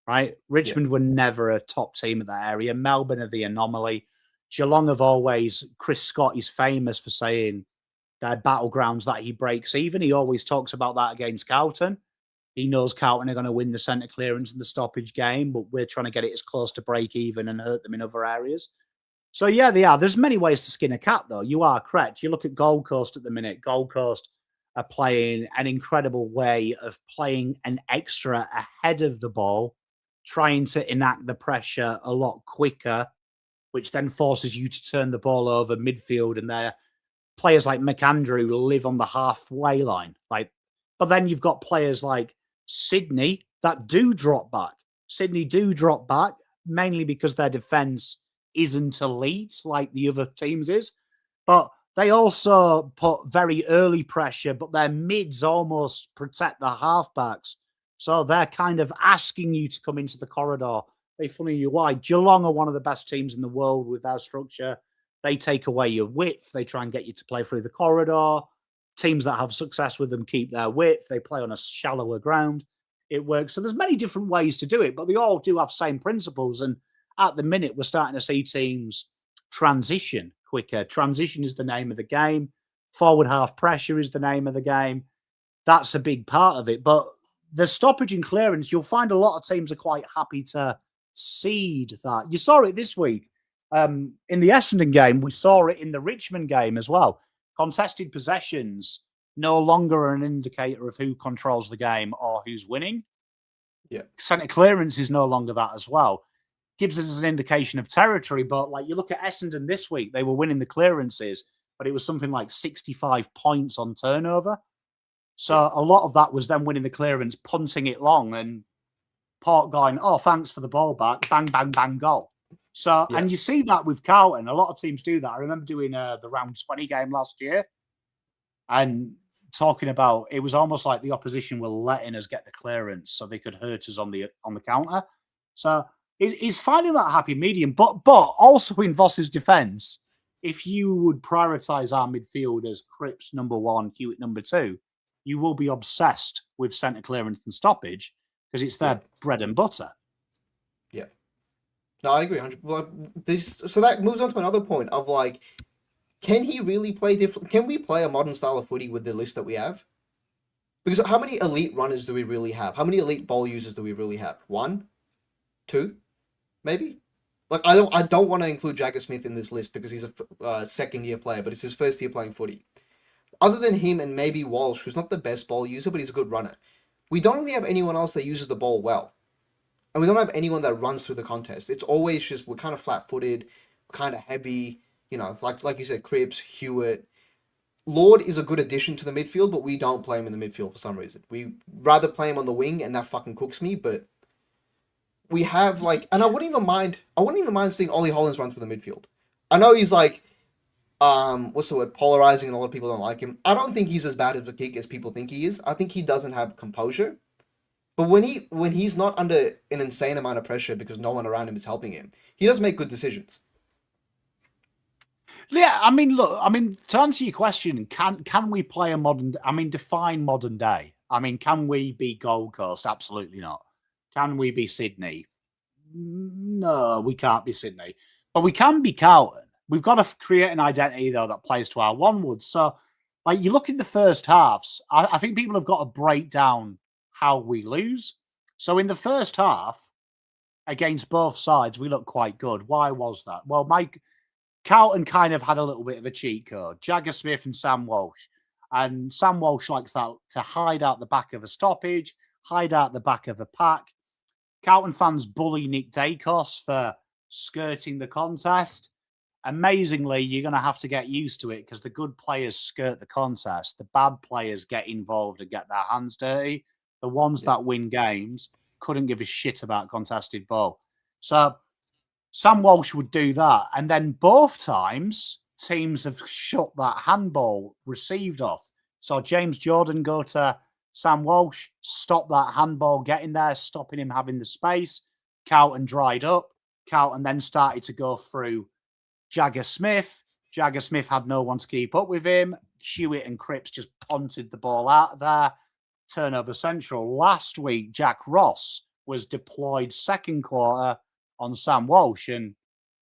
S2: right? Richmond were never a top team at that area. Melbourne are the anomaly. Geelong have always, Chris Scott is famous for saying their battlegrounds that he breaks even. He always talks about that against Carlton. He knows Carlton are going to win the centre clearance in the stoppage game, but we're trying to get it as close to break even and hurt them in other areas. So, yeah, they are. There's many ways to skin a cat, though. You are correct. You look at Gold Coast at the minute. Gold Coast are playing an incredible way of playing an extra ahead of the ball, trying to enact the pressure a lot quicker, which then forces you to turn the ball over midfield, and their players like McAndrew live on the halfway line. But then you've got players like Sydney that do drop back. Sydney do drop back, mainly because their defence isn't elite like the other teams is. But they also put very early pressure, but their mids almost protect the halfbacks. So they're kind of asking you to come into the corridor. They funny you why. Geelong are one of the best teams in the world with their structure. They take away your width. They try and get you to play through the corridor. Teams that have success with them keep their width. They play on a shallower ground. It works. So there's many different ways to do it, but they all do have same principles. And at the minute, we're starting to see teams transition quicker. Transition is the name of the game. Forward half pressure is the name of the game. That's a big part of it. But the stoppage and clearance, you'll find a lot of teams are quite happy to cede that. You saw it this week. in the Essendon game, we saw it in the Richmond game as well. Contested possessions no longer are an indicator of who controls the game or who's winning.
S1: Yeah.
S2: Centre clearance is no longer that as well. Gives us an indication of territory, but like you look at Essendon this week, they were winning the clearances, but it was something like 65 points on turnover. So a lot of that was them winning the clearance, punting it long, and Port going, oh, thanks for the ball back, bang, bang, bang, goal. So, and you see that with Carlton. A lot of teams do that. I remember doing the round 20 game last year and talking about it was almost like the opposition were letting us get the clearance so they could hurt us on the counter. So he's finding that happy medium. But also in Voss's defence, if you would prioritise our midfield as Cripps number 1, Hewitt number 2, you will be obsessed with centre clearance and stoppage because it's their bread and butter.
S1: Yeah. No, I agree. 100%. Well, so that moves on to another point of like, can he really play different? Can we play a modern style of footy with the list that we have? Because how many elite runners do we really have? How many elite ball users do we really have? 1, 2, maybe? Like I don't want to include Jagger Smith in this list because he's a second-year player, but it's his first year playing footy. Other than him and maybe Walsh, who's not the best ball user, but he's a good runner, we don't really have anyone else that uses the ball well. And we don't have anyone that runs through the contest. It's always just, we're kind of flat-footed, kind of heavy, you know, like you said, Cripps, Hewitt. Lord is a good addition to the midfield, but we don't play him in the midfield for some reason. We rather play him on the wing, and that fucking cooks me, but we have, like, and I wouldn't even mind seeing Ollie Hollins run through the midfield. I know he's like, what's the word, polarizing, and a lot of people don't like him. I don't think he's as bad as a kick as people think he is. I think he doesn't have composure. But when he's not under an insane amount of pressure because no one around him is helping him, he does make good decisions.
S2: Yeah, I mean, look, to answer your question, can we play a modern? Define modern day. Can we be Gold Coast? Absolutely not. Can we be Sydney? No, we can't be Sydney. But we can be Carlton. We've got to create an identity though that plays to our onwards. So, like you look in the first halves, I think people have got to break down how we lose. So in the first half, against both sides, we looked quite good. Why was that? Well, Carlton kind of had a little bit of a cheat code. Jagger Smith and Sam Walsh. And Sam Walsh likes that to hide out the back of a stoppage, hide out the back of a pack. Carlton fans bully Nick Dacos for skirting the contest. Amazingly, you're going to have to get used to it because the good players skirt the contest. The bad players get involved and get their hands dirty. The ones that win games couldn't give a shit about contested ball. So Sam Walsh would do that. And then both times, teams have shut that handball received off. So James Jordan go to Sam Walsh, stop that handball getting there, stopping him having the space. Carlton dried up. Carlton then started to go through Jagger Smith. Jagger Smith had no one to keep up with him. Hewitt and Cripps just punted the ball out of there. Turnover central. Last week, Jack Ross was deployed second quarter on Sam Walsh, and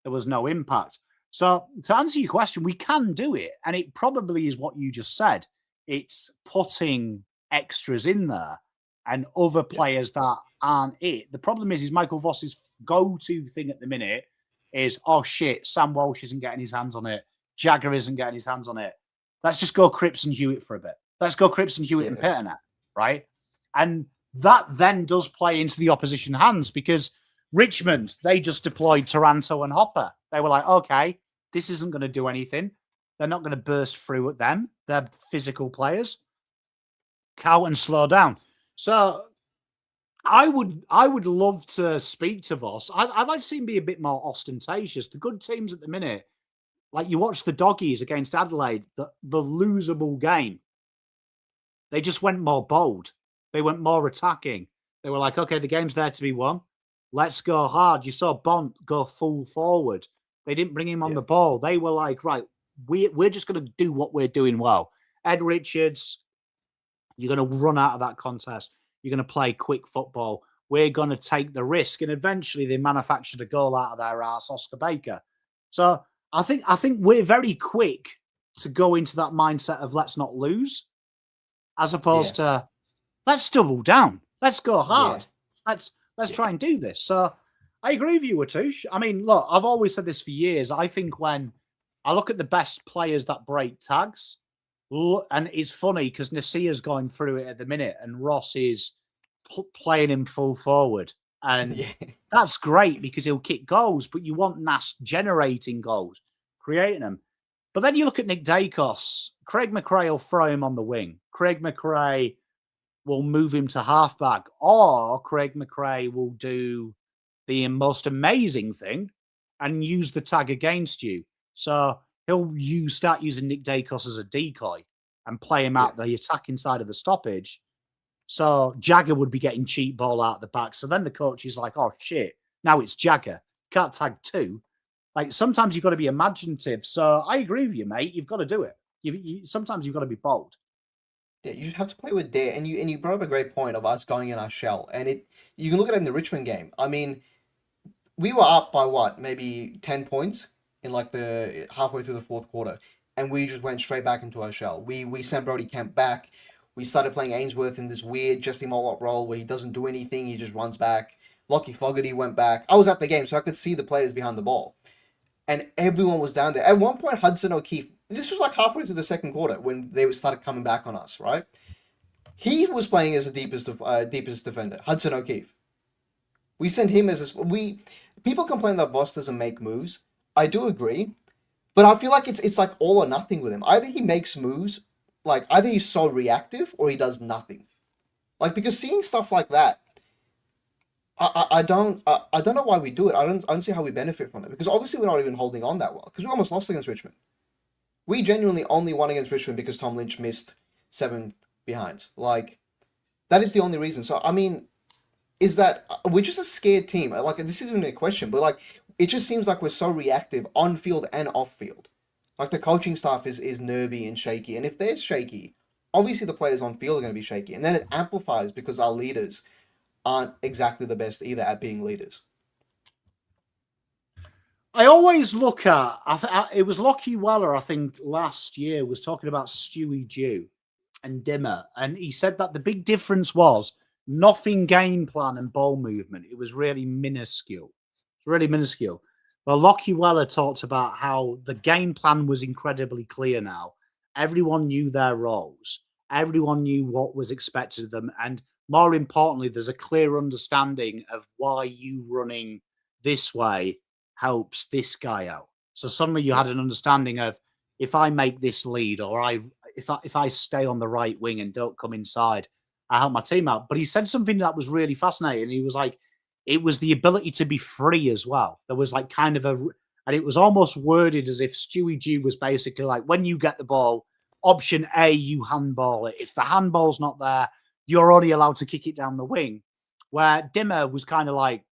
S2: there was no impact. So to answer your question, we can do it, and it probably is what you just said. It's putting extras in there and other players that aren't it. The problem is Michael Voss's go-to thing at the minute is, oh shit, Sam Walsh isn't getting his hands on it. Jagger isn't getting his hands on it. Let's just go Cripps and Hewitt for a bit. Let's go Cripps and Hewitt and Pitternet, right? And that then does play into the opposition hands because Richmond, they just deployed Taranto and Hopper. They were like, okay, this isn't going to do anything. They're not going to burst through at them. They're physical players. Carlton slow down. So I would love to speak to Voss. I'd like to see him be a bit more ostentatious. The good teams at the minute, like you watch the Doggies against Adelaide, the losable game. They just went more bold. They went more attacking. They were like, okay, the game's there to be won. Let's go hard. You saw Bont go full forward. They didn't bring him on the ball. They were like, right, we're just going to do what we're doing well. Ed Richards, you're going to run out of that contest. You're going to play quick football. We're going to take the risk. And eventually they manufactured a goal out of their ass, Oscar Baker. So I think we're very quick to go into that mindset of let's not lose, as opposed to let's double down. Let's go hard. Let's try and do this. So I agree with you, Atush. I mean, look, I've always said this for years. I think when I look at the best players that break tags, and it's funny because Nasia's going through it at the minute, and Ross is playing him full forward. And
S1: Yeah.
S2: that's great because he'll kick goals, but you want Nas generating goals, creating them. But then you look at Nick Dacos, Craig McRae will throw him on the wing. Craig McRae will move him to halfback, or Craig McRae will do the most amazing thing and use the tag against you. So he'll start using Nick Dacos as a decoy and play him out the attacking side of the stoppage. So Jagger would be getting cheap ball out the back. So then the coach is like, oh shit, now it's Jagger. Can't tag two. Like sometimes you've got to be imaginative. So I agree with you, mate. You've got to do it. Sometimes you've got to be bold.
S1: Yeah, you have to play with dare, and you brought up a great point of us going in our shell, and you can look at it in the Richmond game. I mean, we were up by what, maybe 10 points in like the halfway through the fourth quarter, and we just went straight back into our shell. We sent Brody Kemp back. We started playing Ainsworth in this weird Jesse Mollop role where he doesn't do anything, he just runs back. Lockie Fogarty went back. I was at the game, so I could see the players behind the ball. And everyone was down there. At one point, Hudson O'Keefe, this was like halfway through the second quarter when they started coming back on us, right? He was playing as the deepest defender, Hudson O'Keefe. We sent him as people complain that Voss doesn't make moves. I do agree, but I feel like it's like all or nothing with him. Either he makes moves, like either he's so reactive or he does nothing. Like because seeing stuff like that, I don't know why we do it. I don't see how we benefit from it because obviously we're not even holding on that well because we almost lost against Richmond. We genuinely only won against Richmond because Tom Lynch missed 7 behinds. Like that is the only reason. So I mean, is that we're just a scared team? Like this isn't a question, but like it just seems like we're so reactive on field and off field. Like the coaching staff is nervy and shaky, and if they're shaky, obviously the players on field are going to be shaky, and then it amplifies because our leaders aren't exactly the best either at being leaders.
S2: I always look at, it was Lockie Weller, I think, last year was talking about Stewie Dew and Dimmer, and he said that the big difference was nothing game plan and ball movement. It was really minuscule. It's really minuscule. Well, Lockie Weller talked about how the game plan was incredibly clear now. Everyone knew their roles. Everyone knew what was expected of them. And more importantly, there's a clear understanding of why you running this way helps this guy out. So suddenly you had an understanding of if I make this lead or if I stay on the right wing and don't come inside, I help my team out. But he said something that was really fascinating. He was like, it was the ability to be free as well. There was like kind of and it was almost worded as if Stewie G was basically like, when you get the ball, option A, you handball it. If the handball's not there, you're only allowed to kick it down the wing. Where Dimmer was kind of like,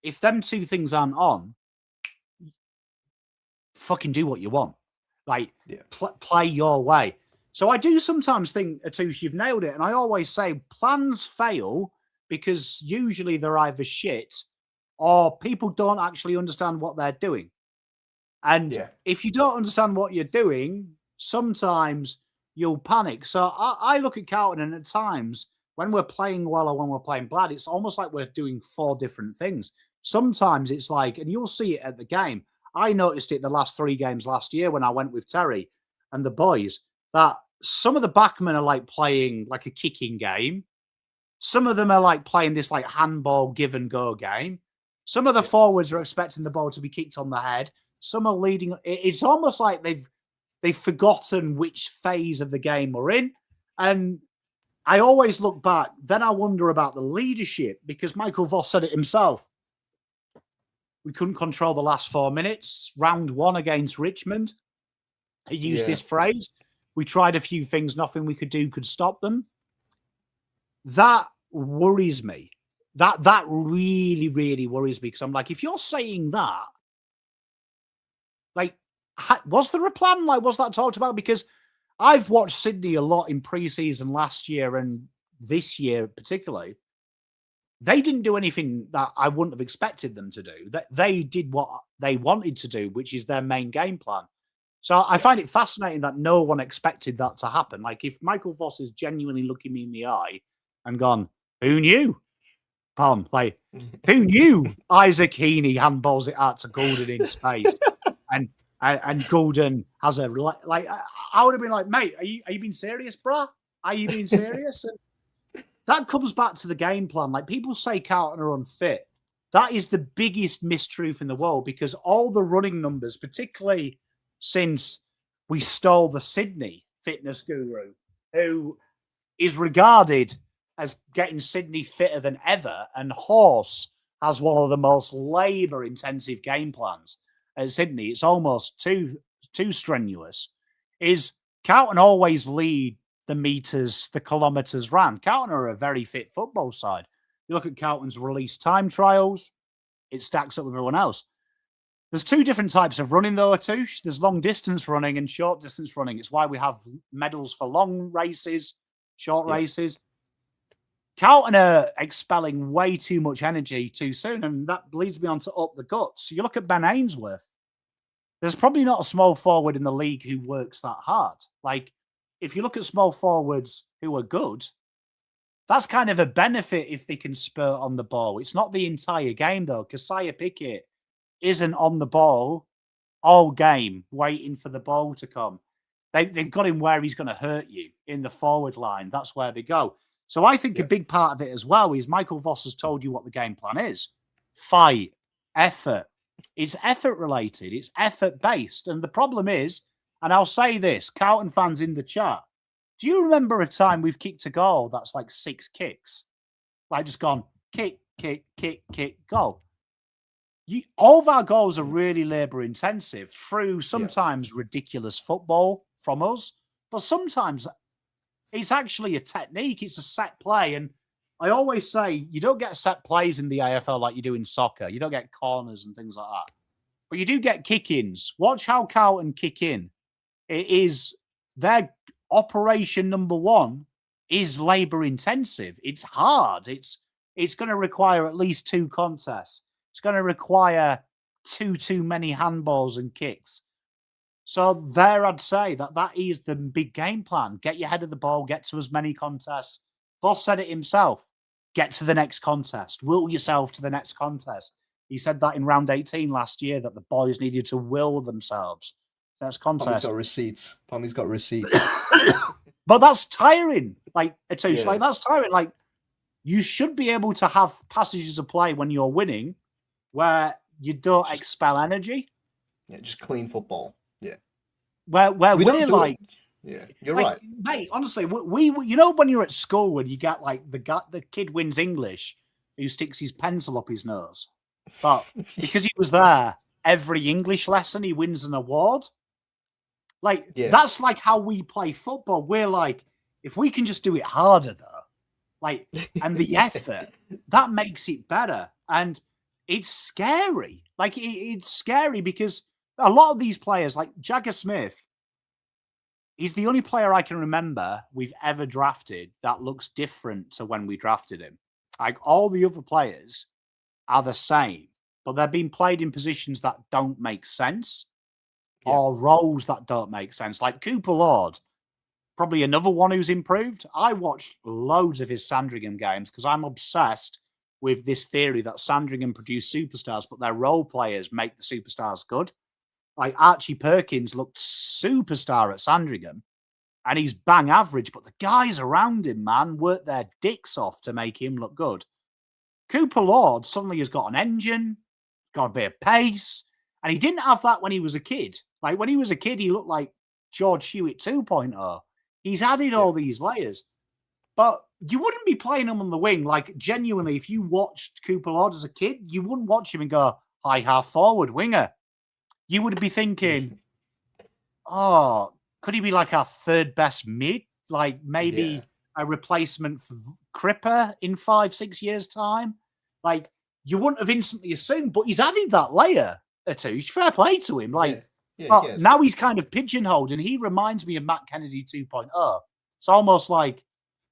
S2: if them two things aren't on, fucking do what you want. Like, play your way. So I do sometimes think, Atush, you've nailed it. And I always say plans fail because usually they're either shit or people don't actually understand what they're doing. And if you don't understand what you're doing, sometimes you'll panic. So I look at Carlton, and at times when we're playing well or when we're playing bad, it's almost like we're doing 4 different things. Sometimes it's like, and you'll see it at the game. I noticed it the last 3 games last year when I went with Terry and the boys, that some of the backmen are like playing like a kicking game. Some of them are like playing this like handball give and go game. Some of the forwards are expecting the ball to be kicked on the head. Some are leading. It's almost like they've forgotten which phase of the game we're in. And I always look back. Then I wonder about the leadership because Michael Voss said it himself. We couldn't control the last 4 minutes. Round 1 against Richmond. He used this phrase. We tried a few things. Nothing we could do could stop them. That worries me. That really, really worries me because I'm like, if you're saying that, like, was there a plan? Like, was that talked about? Because I've watched Sydney a lot in pre-season last year and this year particularly. They didn't do anything that I wouldn't have expected them to do. They did what they wanted to do, which is their main game plan. So I find it fascinating that no one expected that to happen. Like if Michael Voss is genuinely looking me in the eye and gone, who knew? Pom, like, who knew Isaac Heaney handballs it out to Golden in space, and Golden has a like. I would have been like, mate, are you being serious, bruh? Are you being serious? And that comes back to the game plan. Like, people say Carlton are unfit. That is the biggest mistruth in the world, because all the running numbers, particularly since we stole the Sydney fitness guru, who is regarded as getting Sydney fitter than ever, and Voss has one of the most labour-intensive game plans at Sydney. It's almost too strenuous. Is Carlton always lead the meters, the kilometres ran? Carlton are a very fit football side. You look at Carlton's release time trials, it stacks up with everyone else. There's two different types of running, though, Atoush. There's long distance running and short distance running. It's why we have medals for long races, short races. Carlton are expelling way too much energy too soon, and that leads me on to up the guts. You look at Ben Ainsworth. There's probably not a small forward in the league who works that hard. Like, if you look at small forwards who are good, that's kind of a benefit if they can spurt on the ball. It's not the entire game, though, because Keziah Pickett isn't on the ball all game waiting for the ball to come. They've got him where he's going to hurt you in the forward line. That's where they go. So I think a big part of it as well is Michael Voss has told you what the game plan is. Fight, effort. It's effort related. It's effort based. And the problem is, and I'll say this, Carlton fans in the chat, do you remember a time we've kicked a goal that's like 6 kicks? Like, just gone kick, kick, kick, kick, goal. All of our goals are really labour intensive through sometimes ridiculous football from us, but sometimes it's actually a technique. It's a set play. And I always say, you don't get set plays in the AFL like you do in soccer. You don't get corners and things like that. But you do get kick-ins. Watch how Carlton kick in. It is their operation number one is labour intensive. It's hard. It's going to require at least 2 contests. It's going to require too many handballs and kicks. So there, I'd say that is the big game plan. Get your head of the ball, get to as many contests. Voss said it himself. Get to the next contest. Will yourself to the next contest. He said that in round 18 last year, that the boys needed to will themselves. Next contest.
S1: Pommy's got receipts. Pommy's got receipts.
S2: But that's tiring. Like, Atoush, like, that's tiring. Like, you should be able to have passages of play when you're winning where you don't expel energy.
S1: Yeah, just clean football. Yeah.
S2: Where we're like,
S1: yeah, you're
S2: like,
S1: right,
S2: mate. Honestly, we you know, when you're at school when you get like the kid wins English who sticks his pencil up his nose, but because he was there every English lesson, he wins an award. Like, that's like how we play football. We're like, if we can just do it harder, though, like, and the effort that makes it better, and it's scary. Like, it's scary because a lot of these players, like Jagger Smith, he's the only player I can remember we've ever drafted that looks different to when we drafted him. Like, all the other players are the same, but they're being played in positions that don't make sense or roles that don't make sense. Like Cooper Lord, probably another one who's improved. I watched loads of his Sandringham games because I'm obsessed with this theory that Sandringham produce superstars, but their role players make the superstars good. Like Archie Perkins looked superstar at Sandringham, and he's bang average, but the guys around him, man, worked their dicks off to make him look good. Cooper Lord suddenly has got an engine, got a bit of pace, and he didn't have that when he was a kid. Like, when he was a kid, he looked like George Hewitt 2.0. He's added all these layers. But you wouldn't be playing him on the wing. Like, genuinely, if you watched Cooper Lord as a kid, you wouldn't watch him and go, high half forward winger. You would be thinking, oh, could he be like our third best mid? Like, maybe a replacement for Cripper in 5-6 years' time? Like, you wouldn't have instantly assumed, but he's added that layer or two. Fair play to him. Like, now he's kind of pigeonholed, and he reminds me of Matt Kennedy 2.0. It's almost like,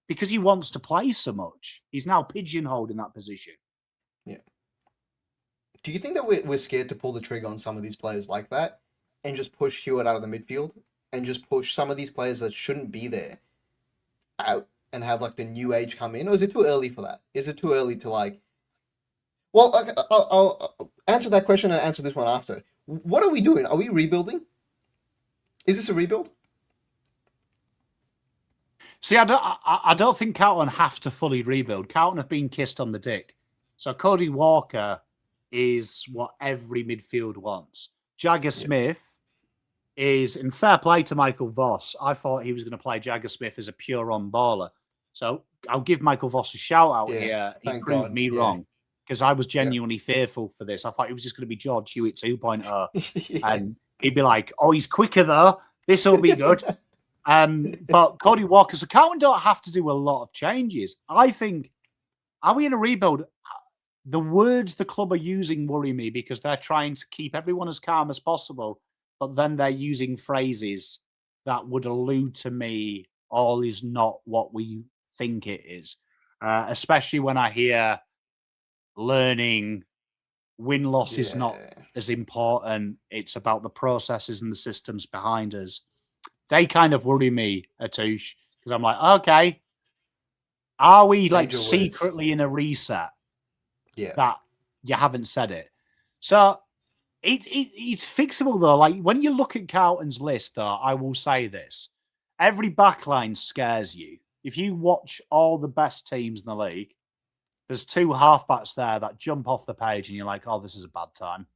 S2: because he wants to play so much, he's now pigeonholed in that position.
S1: Yeah. Do you think that we're scared to pull the trigger on some of these players like that and just push Hewitt out of the midfield and just push some of these players that shouldn't be there out and have like the new age come in? Or is it too early for that? Is it too early to like Well, I'll answer that question and answer this one after. What are we doing? Are we rebuilding? Is this a rebuild?
S2: See, I don't think Carlton have to fully rebuild. Carlton have been kissed on the dick. So Cody Walker is what every midfield wants. Jagger Smith is, in fair play to Michael Voss, I thought he was going to play Jagger Smith as a pure on baller. So I'll give Michael Voss a shout out here. He proved me wrong because I was genuinely fearful for this. I thought he was just going to be George Hewitt 2.0. And he'd be like, oh, he's quicker though. This will be good. But Cody Walker, so Carlton don't have to do a lot of changes. I think, are we in a rebuild? The words the club are using worry me because they're trying to keep everyone as calm as possible, but then they're using phrases that would allude to me all is not what we think it is. Especially when I hear learning, win-loss is not as important. It's about the processes and the systems behind us. They kind of worry me, Atush, because I'm like, okay, are we like secretly in a reset? That you haven't said it. So it's fixable though. Like when you look at Carlton's list, though, I will say this: every backline scares you. If you watch all the best teams in the league, there's two halfbacks there that jump off the page, and you're like, "Oh, this is a bad time."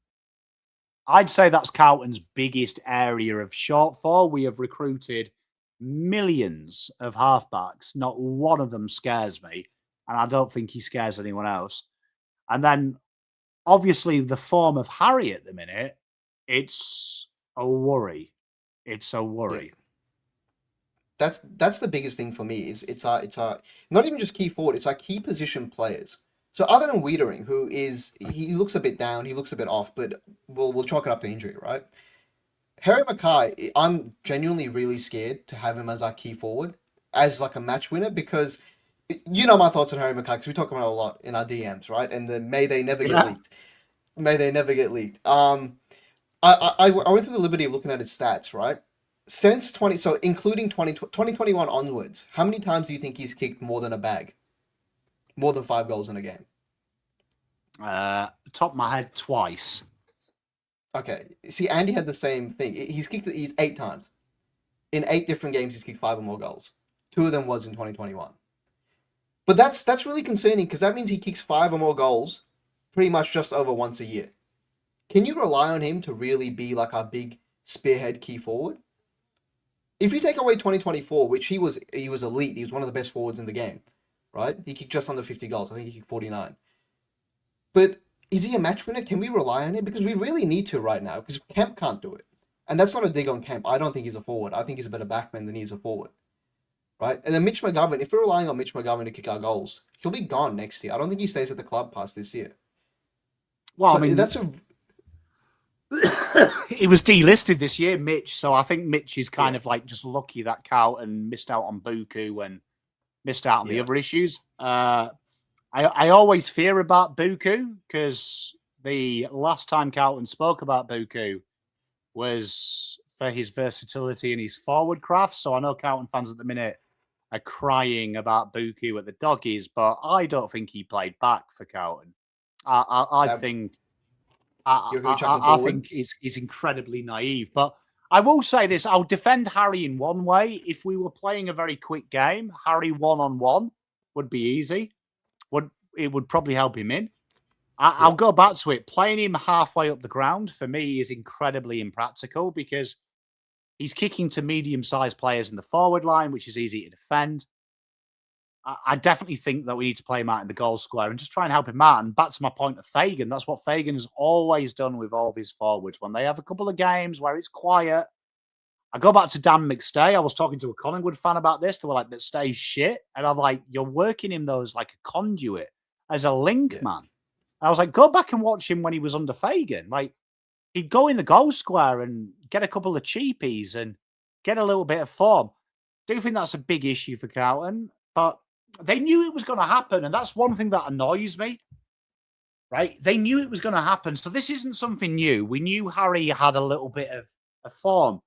S2: I'd say that's Carlton's biggest area of shortfall. We have recruited millions of halfbacks. Not one of them scares me, and I don't think he scares anyone else. And then, obviously, the form of Harry at the minute, it's a worry. It's a worry.
S1: That's the biggest thing for me. Is it's not even just key forward. It's our key position players. So other than Wiedering, he looks a bit down, he looks a bit off, but we'll chalk it up to injury, right? Harry McKay, I'm genuinely really scared to have him as our key forward, as like a match winner, because you know my thoughts on Harry McKay, because we talk about it a lot in our DMs, right? And may they never get leaked. May they never get leaked. I went through the liberty of looking at his stats, right? Since including 2021 onwards, how many times do you think he's kicked more than a bag? More than 5 goals in a game?
S2: Top of my head, twice.
S1: Okay. See, Andy had the same thing. He's 8 times. In 8 different games, he's kicked 5 or more goals. 2 of them was in 2021. But that's really concerning because that means he kicks 5 or more goals pretty much just over once a year. Can you rely on him to really be like our big spearhead key forward? If you take away 2024, which he was elite, he was one of the best forwards in the game, right? He kicked just under 50 goals. I think he kicked 49. But is he a match winner? Can we rely on him? Because we really need to right now, because Kemp can't do it. And that's not a dig on Kemp. I don't think he's a forward. I think he's a better backman than he is a forward. Right? And then Mitch McGovern, if we're relying on Mitch McGovern to kick our goals, he'll be gone next year. I don't think he stays at the club past this year.
S2: Well,
S1: so
S2: I mean,
S1: that's a...
S2: He was delisted this year, Mitch. So I think Mitch is kind of like just lucky that Carlton missed out on Buku and missed out on the other issues. I always fear about Buku because the last time Carlton spoke about Buku was for his versatility and his forward craft. So I know Carlton fans at the minute are crying about Buku at the Doggies, but I don't think he played back for Carlton. I think he's incredibly naive. But I will say this: I'll defend Harry in one way. If we were playing a very quick game, Harry 1-on-1 would be easy. It would probably help him in. I'll go back to it. Playing him halfway up the ground for me is incredibly impractical because he's kicking to medium-sized players in the forward line, which is easy to defend. I definitely think that we need to play him out in the goal square and just try and help him out. And back to my point of Fagan, that's what Fagan has always done with all of his forwards. When they have a couple of games where it's quiet, I go back to Dan McStay. I was talking to a Collingwood fan about this. They were like, McStay's shit. And I'm like, you're working him though as like a conduit, as a link man. And I was like, go back and watch him when he was under Fagan. Like, he'd go in the goal square and get a couple of cheapies and get a little bit of form. I do think that's a big issue for Carlton, but they knew it was going to happen. And that's one thing that annoys me, right? They knew it was going to happen. So this isn't something new. We knew Harry had a little bit of form.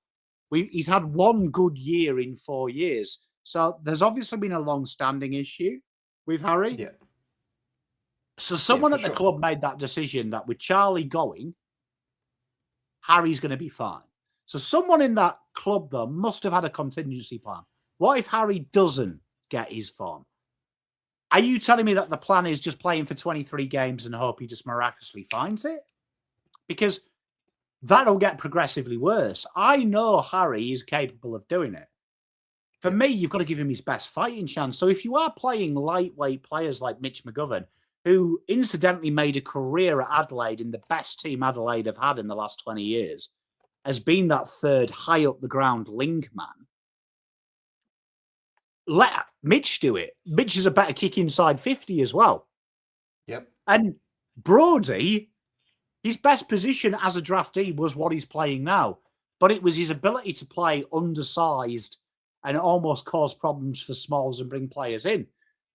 S2: He's had one good year in 4 years. So there's obviously been a long-standing issue with Harry.
S1: Yeah.
S2: So someone
S1: for
S2: at the
S1: sure.
S2: club made that decision that with Charlie going, Harry's going to be fine. So someone in that club, though, must have had a contingency plan. What if Harry doesn't get his form? Are you telling me that the plan is just playing for 23 games and hope he just miraculously finds it? Because that'll get progressively worse. I know Harry is capable of doing it. For me, you've got to give him his best fighting chance. So if you are playing lightweight players like Mitch McGovern, who incidentally made a career at Adelaide in the best team Adelaide have had in the last 20 years, has been that third high up the ground link man, let Mitch do it. Mitch is a better kick inside 50 as well.
S1: Yep.
S2: And Brodie, his best position as a draftee was what he's playing now. But it was his ability to play undersized and almost cause problems for Smalls and bring players in.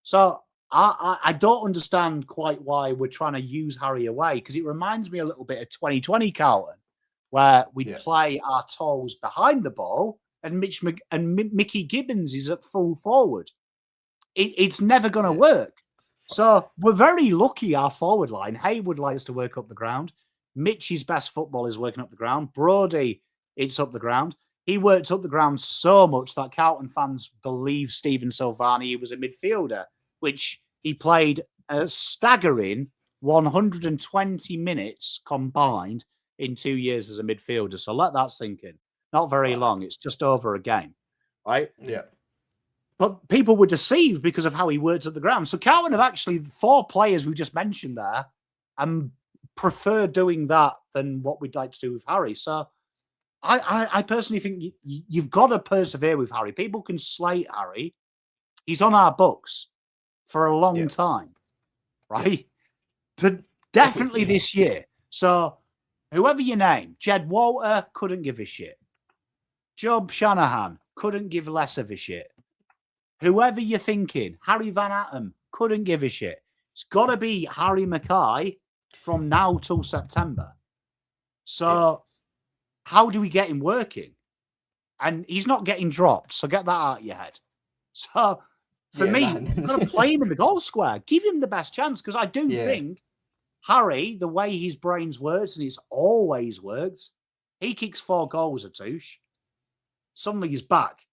S2: So I don't understand quite why we're trying to use Harry away, because it reminds me a little bit of 2020 Carlton, where we'd play our toes behind the ball and Mickey Gibbons is at full forward. It's never going to work. So we're very lucky our forward line. Haywood likes to work up the ground. Mitch's best football is working up the ground. Brodie, it's up the ground. He worked up the ground so much that Carlton fans believe Stephen Silvani was a midfielder, which he played a staggering 120 minutes combined in 2 years as a midfielder. So let that sink in. Not very long. It's just over a game, right?
S1: Yeah.
S2: But people were deceived because of how he worked at the ground. So Carlton have actually 4 players we just mentioned there and prefer doing that than what we'd like to do with Harry. So I personally think you've got to persevere with Harry. People can slate Harry. He's on our books for a long time, right? But definitely this year. So whoever you name, Jed Walter couldn't give a shit. Job Shanahan couldn't give less of a shit. Whoever you're thinking, Harry Van Atten couldn't give a shit. It's got to be Harry McKay from now till September. So how do we get him working? And he's not getting dropped, so get that out of your head. So for me, you've got to play him in the goal square. Give him the best chance, because I do think Harry, the way his brains works, and it's always worked, he kicks 4 goals a touche. Suddenly he's back.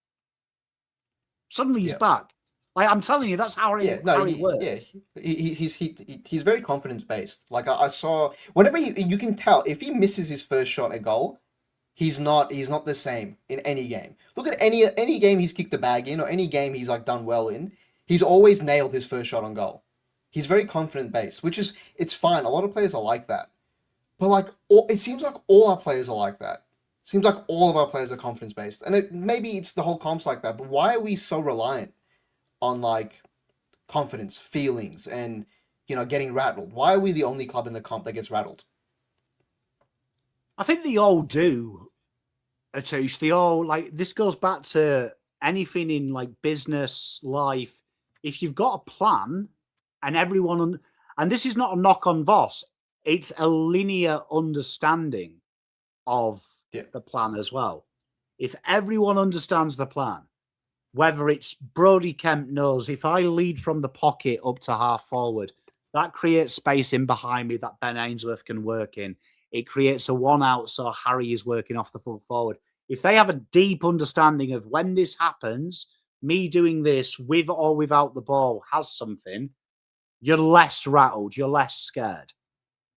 S2: Suddenly he's back. Like, I'm telling you, that's how Harry works.
S1: Yeah, he's very confidence based. Like I saw, whenever you can tell if he misses his first shot at goal, he's not the same in any game. Look at any game he's kicked the bag in, or any game he's like done well in. He's always nailed his first shot on goal. He's very confident based, which is, it's fine. A lot of players are like that, but like it seems like all our players are like that. Seems like all of our players are confidence based, and maybe it's the whole comp's like that. But why are we so reliant on like confidence, feelings, and getting rattled? Why are we the only club in the comp that gets rattled?
S2: I think they all do, Atush. They all, like, this goes back to anything in like business, life. If you've got a plan and everyone, and this is not a knock on Voss, it's a linear understanding of the plan as well. If everyone understands the plan, whether it's Brodie Kemp knows if I lead from the pocket up to half forward, that creates space in behind me that Ben Ainsworth can work in. It creates a 1 out, so Harry is working off the full forward. If they have a deep understanding of when this happens, me doing this with or without the ball has something, you're less rattled, you're less scared.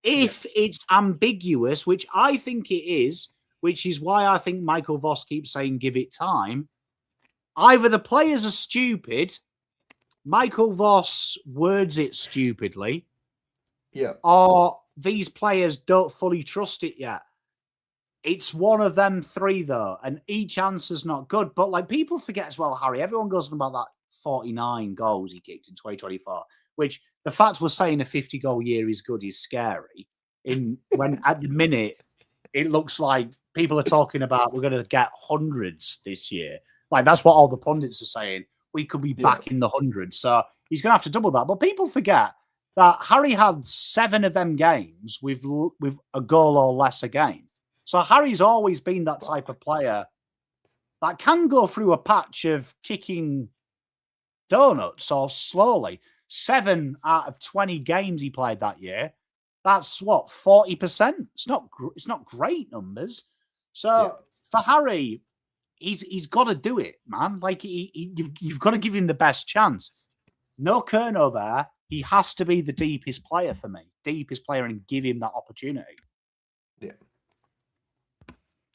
S2: If it's ambiguous, which I think it is, which is why I think Michael Voss keeps saying give it time, either the players are stupid, Michael Voss words it stupidly, or these players don't fully trust it yet. It's one of them 3, though, and each answer's not good. But like, people forget as well, Harry, everyone goes on about that 49 goals he kicked in 2024, which the fact we're saying a 50-goal year is good is scary. When at the minute, it looks like people are talking about we're going to get hundreds this year. Like, that's what all the pundits are saying. We could be back in the hundreds. So he's going to have to double that. But people forget that Harry had 7 of them games with a goal or less a game. So Harry's always been that type of player that can go through a patch of kicking donuts or slowly. 7 out of 20 games he played that year. That's what, 40%. It's not great numbers. So for Harry, he's got to do it, man. Like you've got to give him the best chance. No Kerno there. He has to be the deepest player for me, deepest player, and give him that opportunity.
S1: Yeah.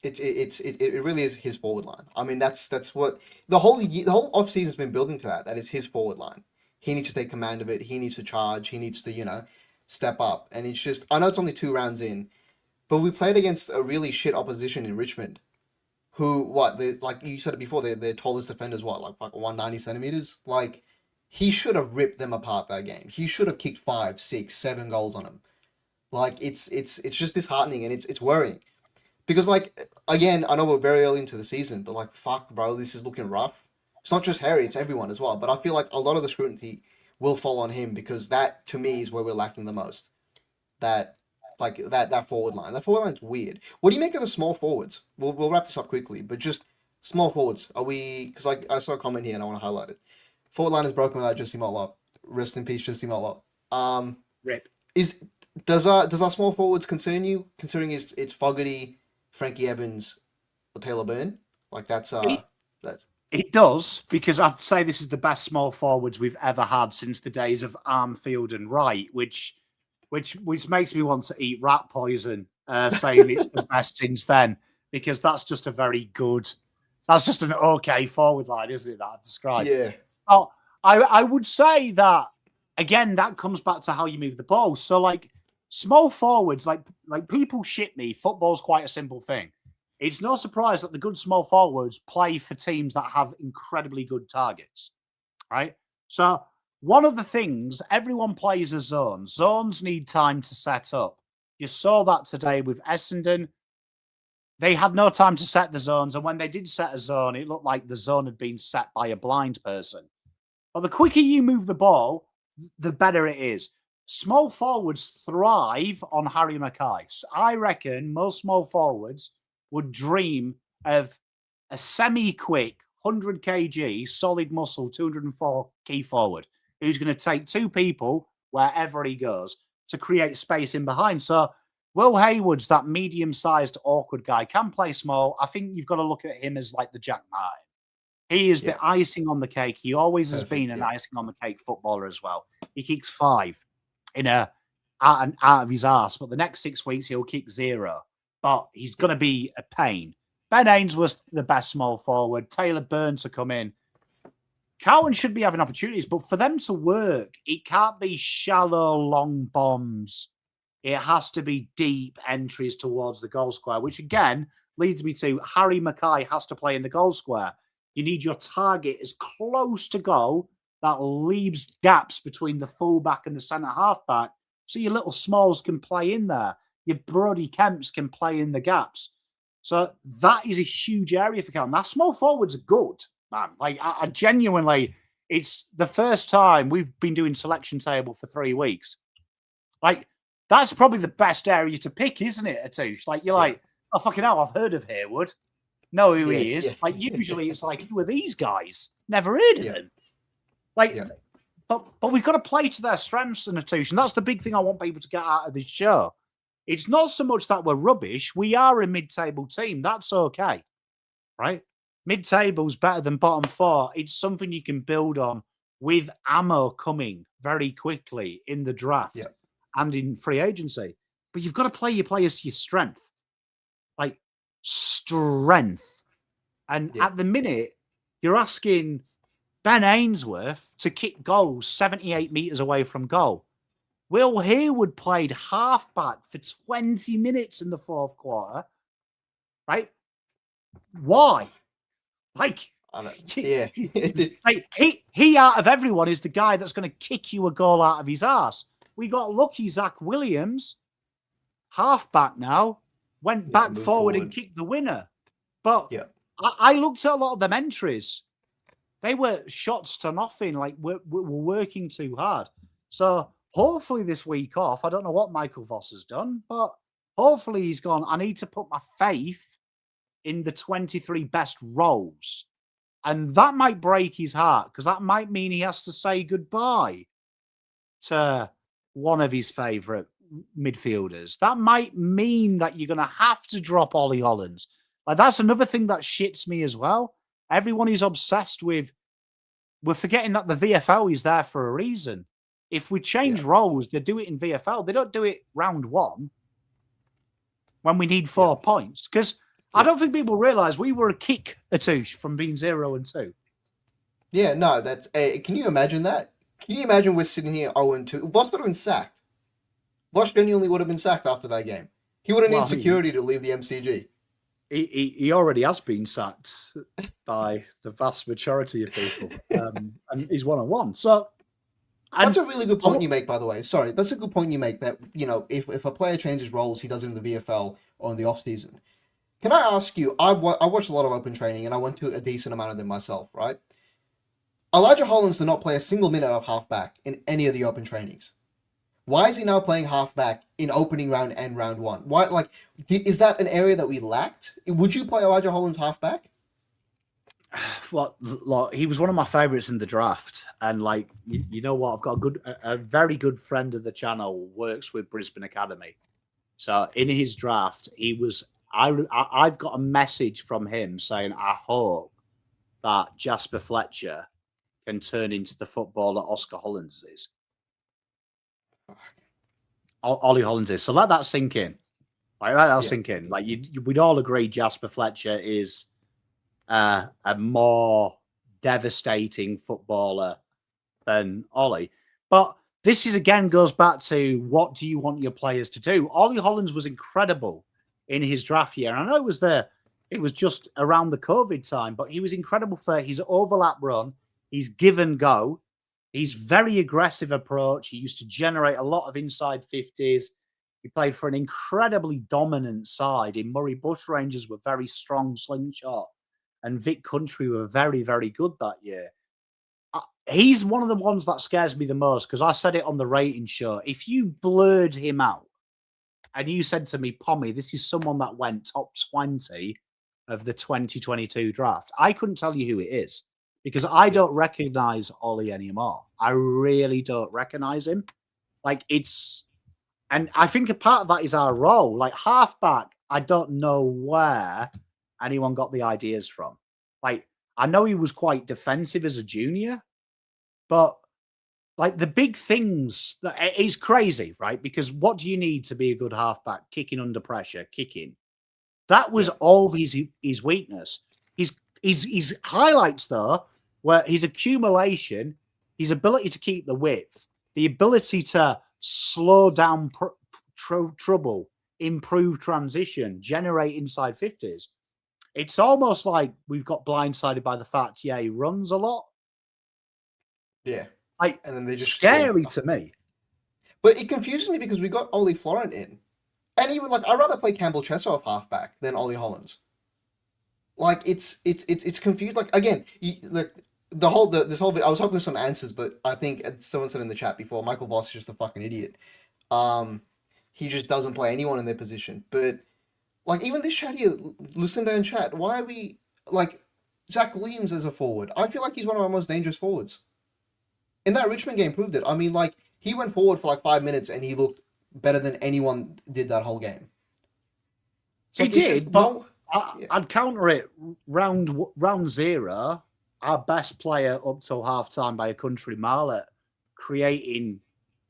S1: It really is his forward line. I mean, that's what the whole offseason has been building to that. That is his forward line. He needs to take command of it. He needs to charge. He needs to, step up. And it's just, I know it's only 2 rounds in, but we played against a really shit opposition in Richmond, who like you said it before, their tallest defenders like 190 centimeters. Like he should have ripped them apart that game. He should have kicked 5, 6, 7 goals on them. Like it's just disheartening and it's worrying. Because, again, I know we're very early into the season, but, fuck, bro, this is looking rough. It's not just Harry, it's everyone as well. But I feel like a lot of the scrutiny will fall on him because that, to me, is where we're lacking the most. That forward line. That forward line's weird. What do you make of the small forwards? We'll wrap this up quickly, but just small forwards. Are we... Because, I saw a comment here and I want to highlight it. Forward line is broken without Jesse Motlop. Rest in peace, Jesse Motlop.
S2: Rip.
S1: Does our small forwards concern you, considering it's Fogarty, Frankie Evans, or Taylor Byrne?
S2: It does, because I'd say this is the best small forwards we've ever had since the days of Armfield and Wright, which makes me want to eat rat poison, saying it's the best since then, because that's just an okay forward line, isn't it, that I've described?
S1: Yeah.
S2: Oh, I would say that, again, that comes back to how you move the ball. So, small forwards, like people shit me, football's quite a simple thing. It's no surprise that the good small forwards play for teams that have incredibly good targets, right? So one of the things, everyone plays a zone. Zones need time to set up. You saw that today with Essendon. They had no time to set the zones, and when they did set a zone, it looked like the zone had been set by a blind person. But the quicker you move the ball, the better it is. Small forwards thrive on Harry McKay. So I reckon most small forwards would dream of a semi-quick 100 kg, solid muscle, 204 key forward who's going to take 2 people wherever he goes to create space in behind. So Will Hayward's that medium-sized, awkward guy, can play small. I think you've got to look at him as like the Jack Martin. He is the icing on the cake. He always has been an icing on the cake footballer as well. He kicks 5 out of his arse, but the next 6 weeks he'll kick 0. But he's going to be a pain. Ben Ainsworth's the best small forward. Taylor Byrne to come in. Carlton should be having opportunities, but for them to work, it can't be shallow, long bombs. It has to be deep entries towards the goal square, which again leads me to Harry McKay has to play in the goal square. You need your target as close to goal that leaves gaps between the fullback and the centre halfback, so your little smalls can play in there. Your Brody Kemps can play in the gaps. So that is a huge area for Carlton. That small forwards are good, man. I genuinely, it's the first time we've been doing selection table for 3 weeks. That's probably the best area to pick, isn't it, Atouche? Oh, fucking hell, I've heard of Hayward. Know who he is. Usually it's who are these guys? Never heard of them. But we've got to play to their strengths, and Atouche, and that's the big thing I want people to get out of this show. It's not so much that we're rubbish. We are a mid-table team. That's okay, right? Mid-table's better than bottom 4. It's something you can build on with ammo coming very quickly in the draft and in free agency. But you've got to play your players to your strength. Strength. And at the minute, you're asking Ben Ainsworth to kick goals 78 metres away from goal. Will Hayward played halfback for 20 minutes in the 4th quarter, right? Why?
S1: Yeah.
S2: He out of everyone is the guy that's going to kick you a goal out of his arse. We got lucky Zach Williams, halfback now, went back forward and kicked the winner. But I looked at a lot of them entries. They were shots to nothing. We're working too hard. So hopefully this week off, I don't know what Michael Voss has done, but hopefully he's gone, I need to put my faith in the 23 best roles. And that might break his heart because that might mean he has to say goodbye to one of his favourite midfielders, that might mean that you're going to have to drop Ollie Hollands. Like, that's another thing that shits me as well. Everyone is obsessed with, we're forgetting that the VFL is there for a reason. If we change roles, they do it in VFL. They don't do it round one when we need 4 points. Because I don't think people realise we were a kick or two from being 0-2.
S1: Yeah, no, that's. Can you imagine that? Can you imagine we're sitting here 0-2? Voss would have been sacked. Voss genuinely would have been sacked after that game. He would have needed security to leave the MCG.
S2: He already has been sacked by the vast majority of people. And he's 1-1. So
S1: that's a really good point you make, by the way. Sorry, that's a good point you make that, if a player changes roles, he does it in the VFL or in the off-season. Can I ask you, I watched a lot of open training and I went to a decent amount of them myself, right? Elijah Hollands did not play a single minute of halfback in any of the open trainings. Why is he now playing halfback in opening round and round one? Why, is that an area that we lacked? Would you play Elijah Hollands halfback?
S2: Well, he was one of my favourites in the draft, and you know what? I've got a very good friend of the channel works with Brisbane Academy. So in his draft, he was. I've got a message from him saying, I hope that Jasper Fletcher can turn into the footballer Oscar Hollands is. Ollie Hollands is. So let that sink in. Let that sink in. We'd all agree Jasper Fletcher is a more devastating footballer than Ollie. But this again goes back to, what do you want your players to do? Ollie Hollands was incredible in his draft year. I know it was just around the COVID time, but he was incredible for his overlap run, his give and go, his very aggressive approach. He used to generate a lot of inside 50s. He played for an incredibly dominant side. In Murray Bushrangers were very strong slingshot, and Vic Country were very, very good that year. He's one of the ones that scares me the most, because I said it on the rating show. If you blurred him out and you said to me, Pommy, this is someone that went top 20 of the 2022 draft, I couldn't tell you who it is, because I don't recognize Ollie anymore. I really don't recognize him. And I think a part of that is our role. Halfback, I don't know where anyone got the ideas from. I know he was quite defensive as a junior, but the big things, it's crazy, right? Because what do you need to be a good halfback? Kicking under pressure, kicking. That was all of his weakness. His highlights, though, were his accumulation, his ability to keep the width, the ability to slow down trouble, improve transition, generate inside 50s. It's almost like we've got blindsided by the fact, he runs a lot.
S1: Yeah.
S2: And
S1: then they just
S2: scary to me.
S1: But it confuses me because we got Ollie Florent in. And even I'd rather play Campbell Chesser off halfback than Ollie Hollands. It's confused. Again, this whole I was hoping for some answers, but I think someone said in the chat before, Michael Voss is just a fucking idiot. He just doesn't play anyone in their position. But even this chat here, Lucinda in chat, why are we Zach Williams as a forward? I feel like he's one of our most dangerous forwards. And that Richmond game proved it. I mean, he went forward for 5 minutes and he looked better than anyone did that whole game.
S2: So he did, but I'd counter it. Round 0, our best player up till half-time by a country mile at creating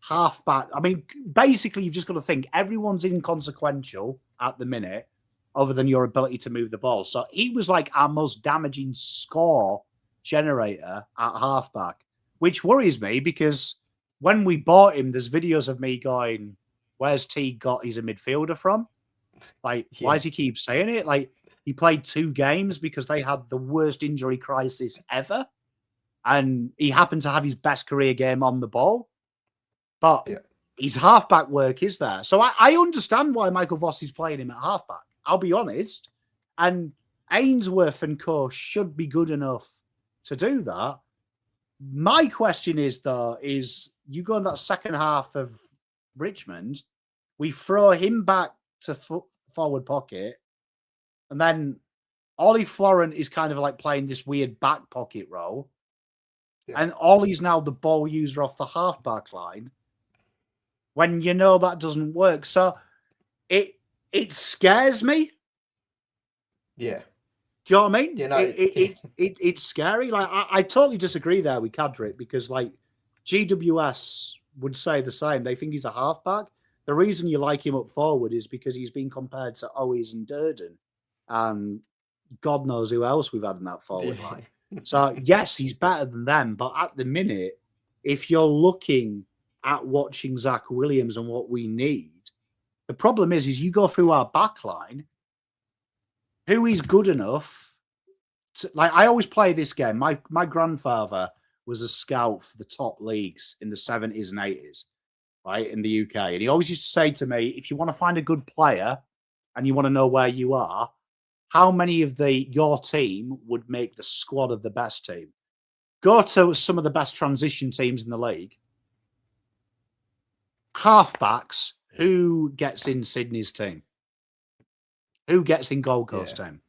S2: halfback. I mean, basically, you've just got to think everyone's inconsequential at the minute other than your ability to move the ball. So he was our most damaging score generator at halfback, which worries me because when we bought him, there's videos of me going, where's T got he's a midfielder from? Why does he keep saying it? He played 2 games because they had the worst injury crisis ever. And he happened to have his best career game on the ball. But his halfback work is there. So I understand why Michael Voss is playing him at halfback. I'll be honest. And Ainsworth and co should be good enough to do that. My question is, though, you go in that second half of Richmond, we throw him back to forward pocket, and then Ollie Florent is kind of playing this weird back pocket role, and Ollie's now the ball user off the halfback line. when you know that doesn't work. So it scares me.
S1: Yeah.
S2: Do you know what I mean?
S1: Yeah, no,
S2: It's scary. Like I totally disagree there with Kadrick because like GWS would say the same. They think he's a halfback. The reason you like him up forward is because he's been compared to Owies and Durden, and God knows who else we've had in that forward
S1: yeah.
S2: line. So yes, he's better than them. But at the minute, if you're looking at watching Zach Williams and what we need, the problem is you go through our back line. Who is good enough to, like I always play this game. My grandfather was a scout for the top leagues in the 70s and 80s, right, in the UK. And he always used to say to me, if you want to find a good player and you want to know where you are, how many of your team would make the squad of the best team? Go to some of the best transition teams in the league. Halfbacks, who gets in Sydney's team? Who gets in Gold Coast team?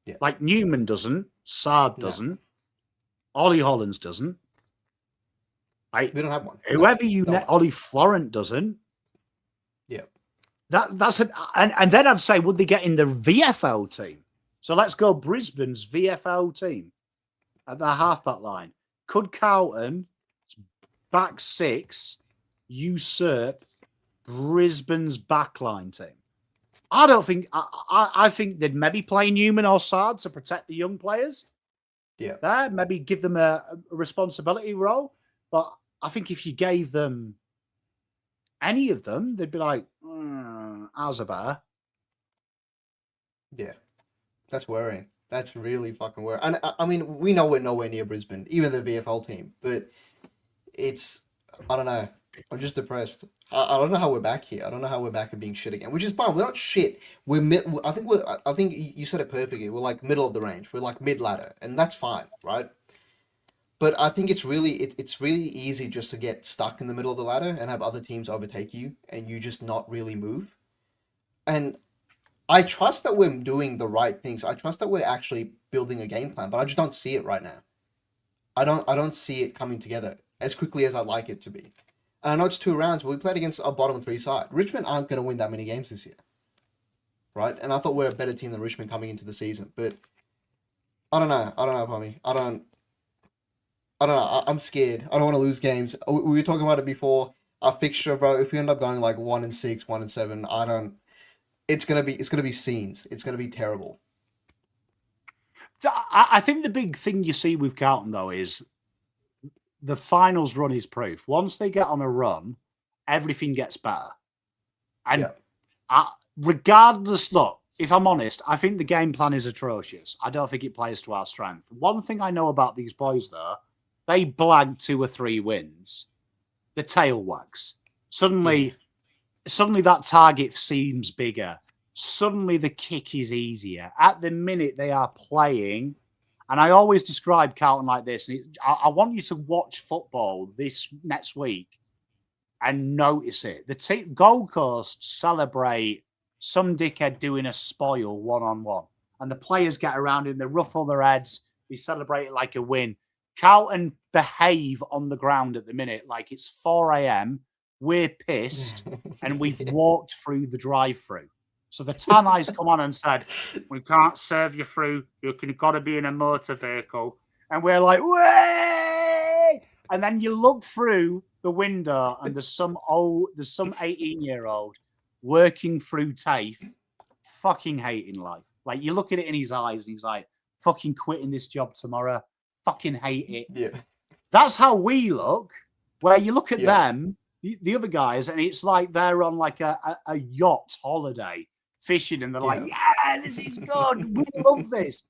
S1: Yeah.
S2: Like Newman doesn't, Sard doesn't, Ollie Hollands doesn't. Like,
S1: we don't have one.
S2: Whoever Ollie Florent doesn't.
S1: Yeah.
S2: That's it. And then I'd say, would they get in the VFL team? So let's go Brisbane's VFL team at the halfback line. Could Carlton back six usurp Brisbane's backline team? I don't think. I think they'd maybe play Newman or Sard to protect the young players.
S1: Yeah.
S2: There, maybe give them a responsibility role. But I think if you gave them any of them, they'd be like, ours are better.
S1: Yeah. That's worrying. That's really fucking worrying. And I mean, we know we're nowhere near Brisbane, even the VFL team, but it's, I don't know. I'm just depressed. I don't know how we're back here. I don't know how we're back and being shit again, which is fine. We're not shit. I think you said it perfectly. We're like middle of the range. We're like mid ladder, and that's fine, right? But I think it's really easy just to get stuck in the middle of the ladder and have other teams overtake you, and you just not really move. And I trust that we're doing the right things. I trust that we're actually building a game plan, but I just don't see it right now. I don't see it coming together as quickly as I'd like it to be. And I know it's 2 rounds, but we played against a bottom 3 side. Richmond aren't going to win that many games this year, right? And I thought we're a better team than Richmond coming into the season, but I don't know, Pommy. I don't know. I'm scared. I don't want to lose games. We were talking about it before. Our fixture, bro. If we end up going like 1-6, 1-7, I don't. It's gonna be scenes. It's gonna be terrible.
S2: I think the big thing you see with Carlton though is the finals run is proof. Once they get on a run, everything gets better. And regardless, look, if I'm honest, I think the game plan is atrocious. I don't think it plays to our strength. One thing I know about these boys, though, they blag 2 or 3 wins. The tail wags. Suddenly that target seems bigger. Suddenly the kick is easier. At the minute they are playing, and I always describe Carlton like this, and I want you to watch football this next week and notice it. The Gold Coast celebrate some dickhead doing a spoil one-on-one, and the players get around him, they ruffle their heads, they celebrate it like a win. Carlton behave on the ground at the minute like it's 4 a.m., we're pissed, and we've walked through the drive-through. So the Tanais come on and said, we can't serve you through. You've got to be in a motor vehicle. And we're like, way! And then you look through the window and there's some 18-year-old working through TAFE, fucking hating life. Like, you look at it in his eyes and he's like, fucking quitting this job tomorrow. Fucking hate it.
S1: Yeah.
S2: That's how we look, where you look at them, the other guys, and it's like they're on like a yacht holiday fishing, and they're like, yeah, this is good. We love this.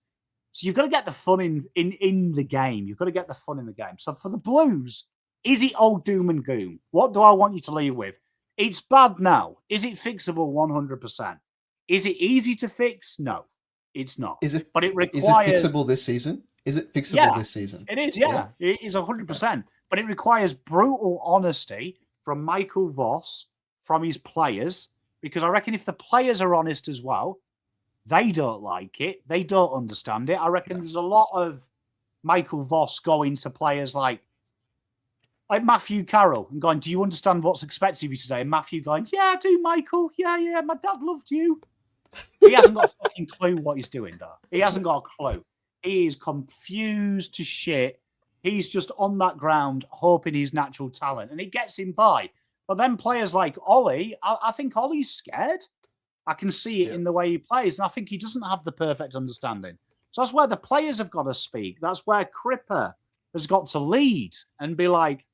S2: So you've got to get the fun in the game. You've got to get the fun in the game. So for the Blues, is it all doom and gloom? What do I want you to leave with? It's bad now. Is it fixable 100%? Is it easy to fix? No, it's not. But it requires...
S1: Is it fixable this season? Is it fixable this season?
S2: It is, It is 100%. But it requires brutal honesty from Michael Voss, from his players, because I reckon if the players are honest as well, they don't like it. They don't understand it. I reckon there's a lot of Michael Voss going to players like, like Matthew Carroll and going, do you understand what's expected of you today? And Matthew going, yeah, I do, Michael. Yeah, my dad loved you. He hasn't got a fucking clue what he's doing, though. He hasn't got a clue. He is confused to shit. He's just on that ground hoping he's natural talent, and it gets him by. But then players like Ollie, I think Ollie's scared. I can see it in the way he plays, and I think he doesn't have the perfect understanding. So that's where the players have got to speak. That's where Cripper has got to lead and be like,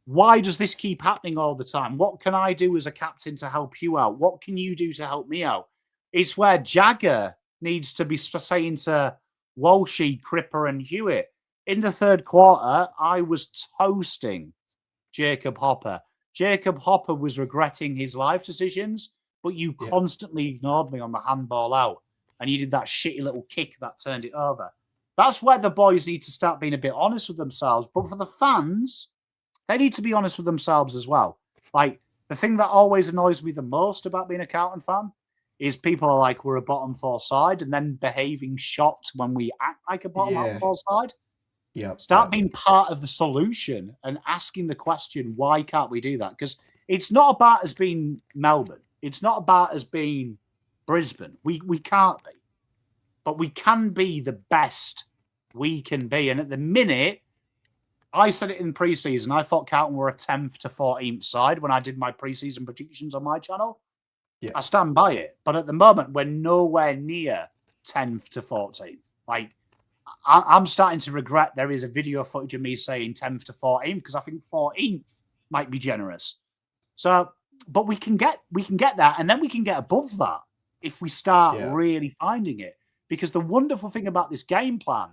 S2: why does this keep happening all the time? What can I do as a captain to help you out? What can you do to help me out? It's where Jagger needs to be saying to Walshy, Cripper, and Hewitt. In the third quarter, I was toasting Jacob Hopper. Jacob Hopper was regretting his life decisions, but you constantly ignored me on the handball out, and you did that shitty little kick that turned it over. That's where the boys need to start being a bit honest with themselves. But for the fans, they need to be honest with themselves as well. Like, the thing that always annoys me the most about being a Carlton fan is people are like, we're a bottom four side, and then behaving shocked when we act like a bottom four side. Start being part of the solution and asking the question, why can't we do that? Because it's not about us being Melbourne. It's not about us being Brisbane. We can't be. But we can be the best we can be. And at the minute, I said it in pre-season, I thought Carlton were a 10th to 14th side when I did my pre-season predictions on my channel. I stand by it. But at the moment, we're nowhere near 10th to 14th. Like, I'm starting to regret there is a video footage of me saying 10th to 14th because I think 14th might be generous. So, but we can get that, and then we can get above that if we start really finding it. Because the wonderful thing about this game plan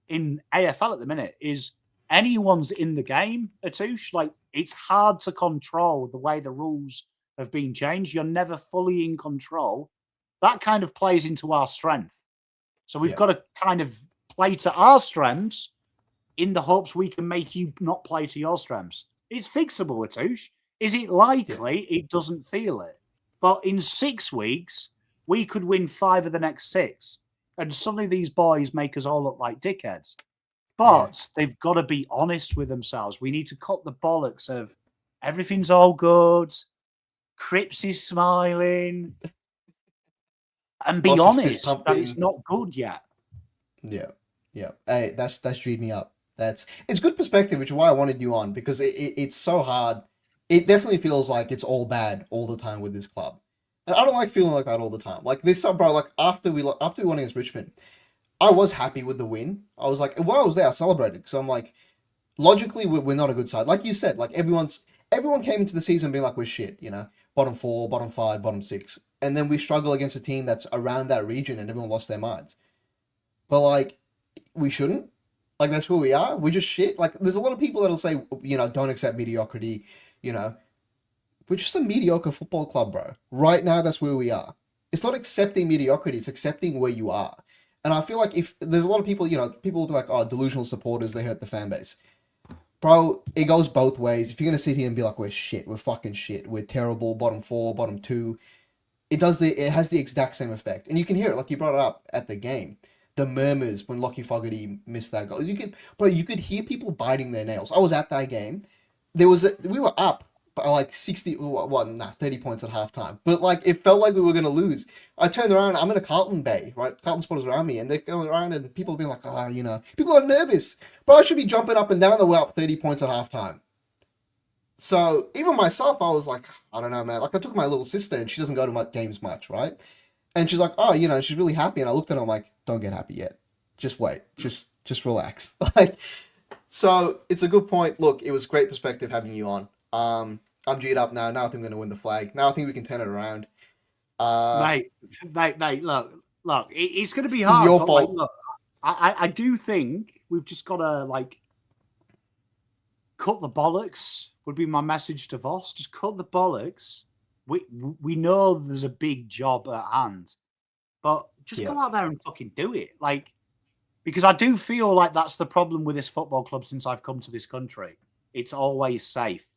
S2: in AFL at the minute is anyone's in the game, Atouche. Like, it's hard to control the way the rules have been changed. You're never fully in control. That kind of plays into our strength. So we've got to kind of play to our strengths in the hopes we can make you not play to your strengths. It's fixable, Atouche. Is it likely? It doesn't feel it. But in 6 weeks, we could win 5 of the next 6. And suddenly these boys make us all look like dickheads. But they've got to be honest with themselves. We need to cut the bollocks of everything's all good. Cripps is smiling. And be honest that it's not good yet.
S1: Yeah. Hey, that's dreamed me up. It's good perspective, which is why I wanted you on, because it's so hard. It definitely feels like it's all bad all the time with this club. And I don't like feeling like that all the time. Like this, bro, like after we won against Richmond, I was happy with the win. I was like, when I was there, I celebrated. So I'm like, logically, we're not a good side. Like you said, like everyone came into the season being like, we're shit, you know, bottom 4, bottom 5, bottom 6. And then we struggle against a team that's around that region and everyone lost their minds. But like, we shouldn't. Like, that's who we are. We're just shit. Like, there's a lot of people that'll say, you know, don't accept mediocrity, you know. We're just a mediocre football club, bro. Right now, that's where we are. It's not accepting mediocrity. It's accepting where you are. And I feel like if there's a lot of people, you know, people will be like, oh, delusional supporters, they hurt the fan base. Bro, it goes both ways. If you're going to sit here and be like, we're shit, we're fucking shit, we're terrible, bottom 4, bottom 2, it has the exact same effect. And you can hear it, like you brought it up at the game. The murmurs when Lockie Fogarty missed that goal. You could hear people biting their nails. I was at that game. We were up by like 30 points at halftime. But like, it felt like we were going to lose. I turned around, I'm in a Carlton bay, right? Carlton supporters around me, and they're going around and people being like, oh, you know, people are nervous. But I should be jumping up and down that we're up 30 points at halftime. So even myself, I was like, I don't know, man. Like, I took my little sister and she doesn't go to my games much, right? And she's like, oh, you know, she's really happy. And I looked at her, I'm like, don't get happy yet. Just wait. Just relax. Like, so it's a good point. Look, it was great perspective having you on. I'm G'd up now. Now I think we're going to win the flag. Now I think we can turn it around.
S2: Mate, look, it's going to be hard.
S1: Your fault.
S2: Like, look, I do think we've just got to, like, cut the bollocks would be my message to Voss. Just cut the bollocks. We know there's a big job at hand, but just go out there and fucking do it. Like, because I do feel like that's the problem with this football club since I've come to this country. It's always safe.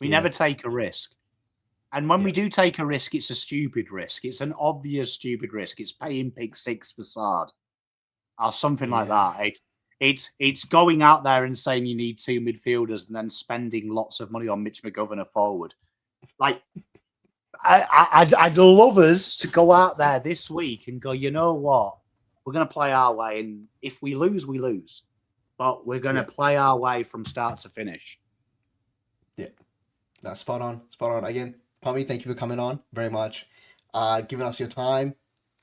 S2: We never take a risk. And when we do take a risk, it's a stupid risk. It's an obvious stupid risk. It's paying Pick 6 facade or something like that. It's going out there and saying you need 2 midfielders and then spending lots of money on Mitch McGovern forward. Like, I'd love us to go out there this week and go, you know what? We're going to play our way. And if we lose, we lose. But we're going to play our way from start to finish.
S1: Yeah. No, spot on. Spot on. Again, Pommy, thank you for coming on very much. Giving us your time.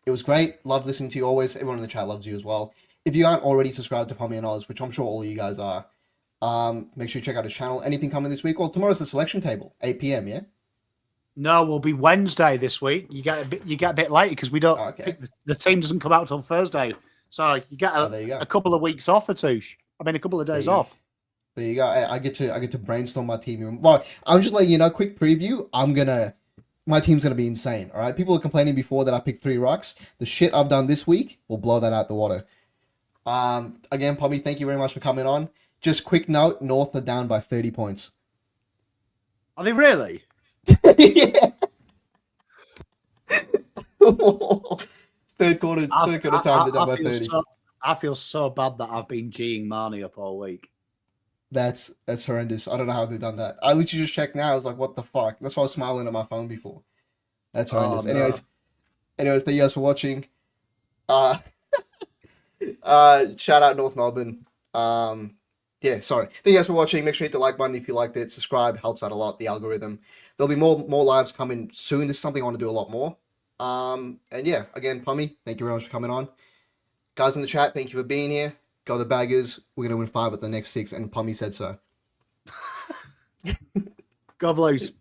S1: It was great. Love listening to you always. Everyone in the chat loves you as well. If you aren't already subscribed to PommyinOz, which I'm sure all of you guys are, make sure you check out his channel. Anything coming this week? Well, tomorrow's the selection table, 8 p.m., yeah?
S2: No, we'll be Wednesday this week. You get a bit later because we don't.
S1: Okay.
S2: The team doesn't come out till Thursday, so you get a couple of weeks off or two. I mean, a couple of days off.
S1: There you go. I get to brainstorm my team. Well, I'm just letting you know. Quick preview. My team's gonna be insane. All right. People were complaining before that I picked 3 rocks. The shit I've done this week will blow that out the water. Again, Pommy, thank you very much for coming on. Just quick note: North are down by 30 points.
S2: Are they really?
S1: Yeah. third quarter time they're down by 30.
S2: I feel so bad that I've been G'ing Marnie up all week.
S1: That's horrendous. I don't know how they've done that. I literally just checked now. I was like, what the fuck? That's why I was smiling at my phone before. That's horrendous.
S2: No.
S1: Anyways, thank you guys for watching. Shout out North Melbourne. Yeah, sorry. Thank you guys for watching. Make sure you hit the like button if you liked it. Subscribe helps out a lot, the algorithm. There'll be more lives coming soon. This is something I want to do a lot more. And yeah, again, Pommy, thank you very much for coming on. Guys in the chat, thank you for being here. Go the Baggers. We're gonna win 5 at the next 6, and Pommy said so.
S2: God bless.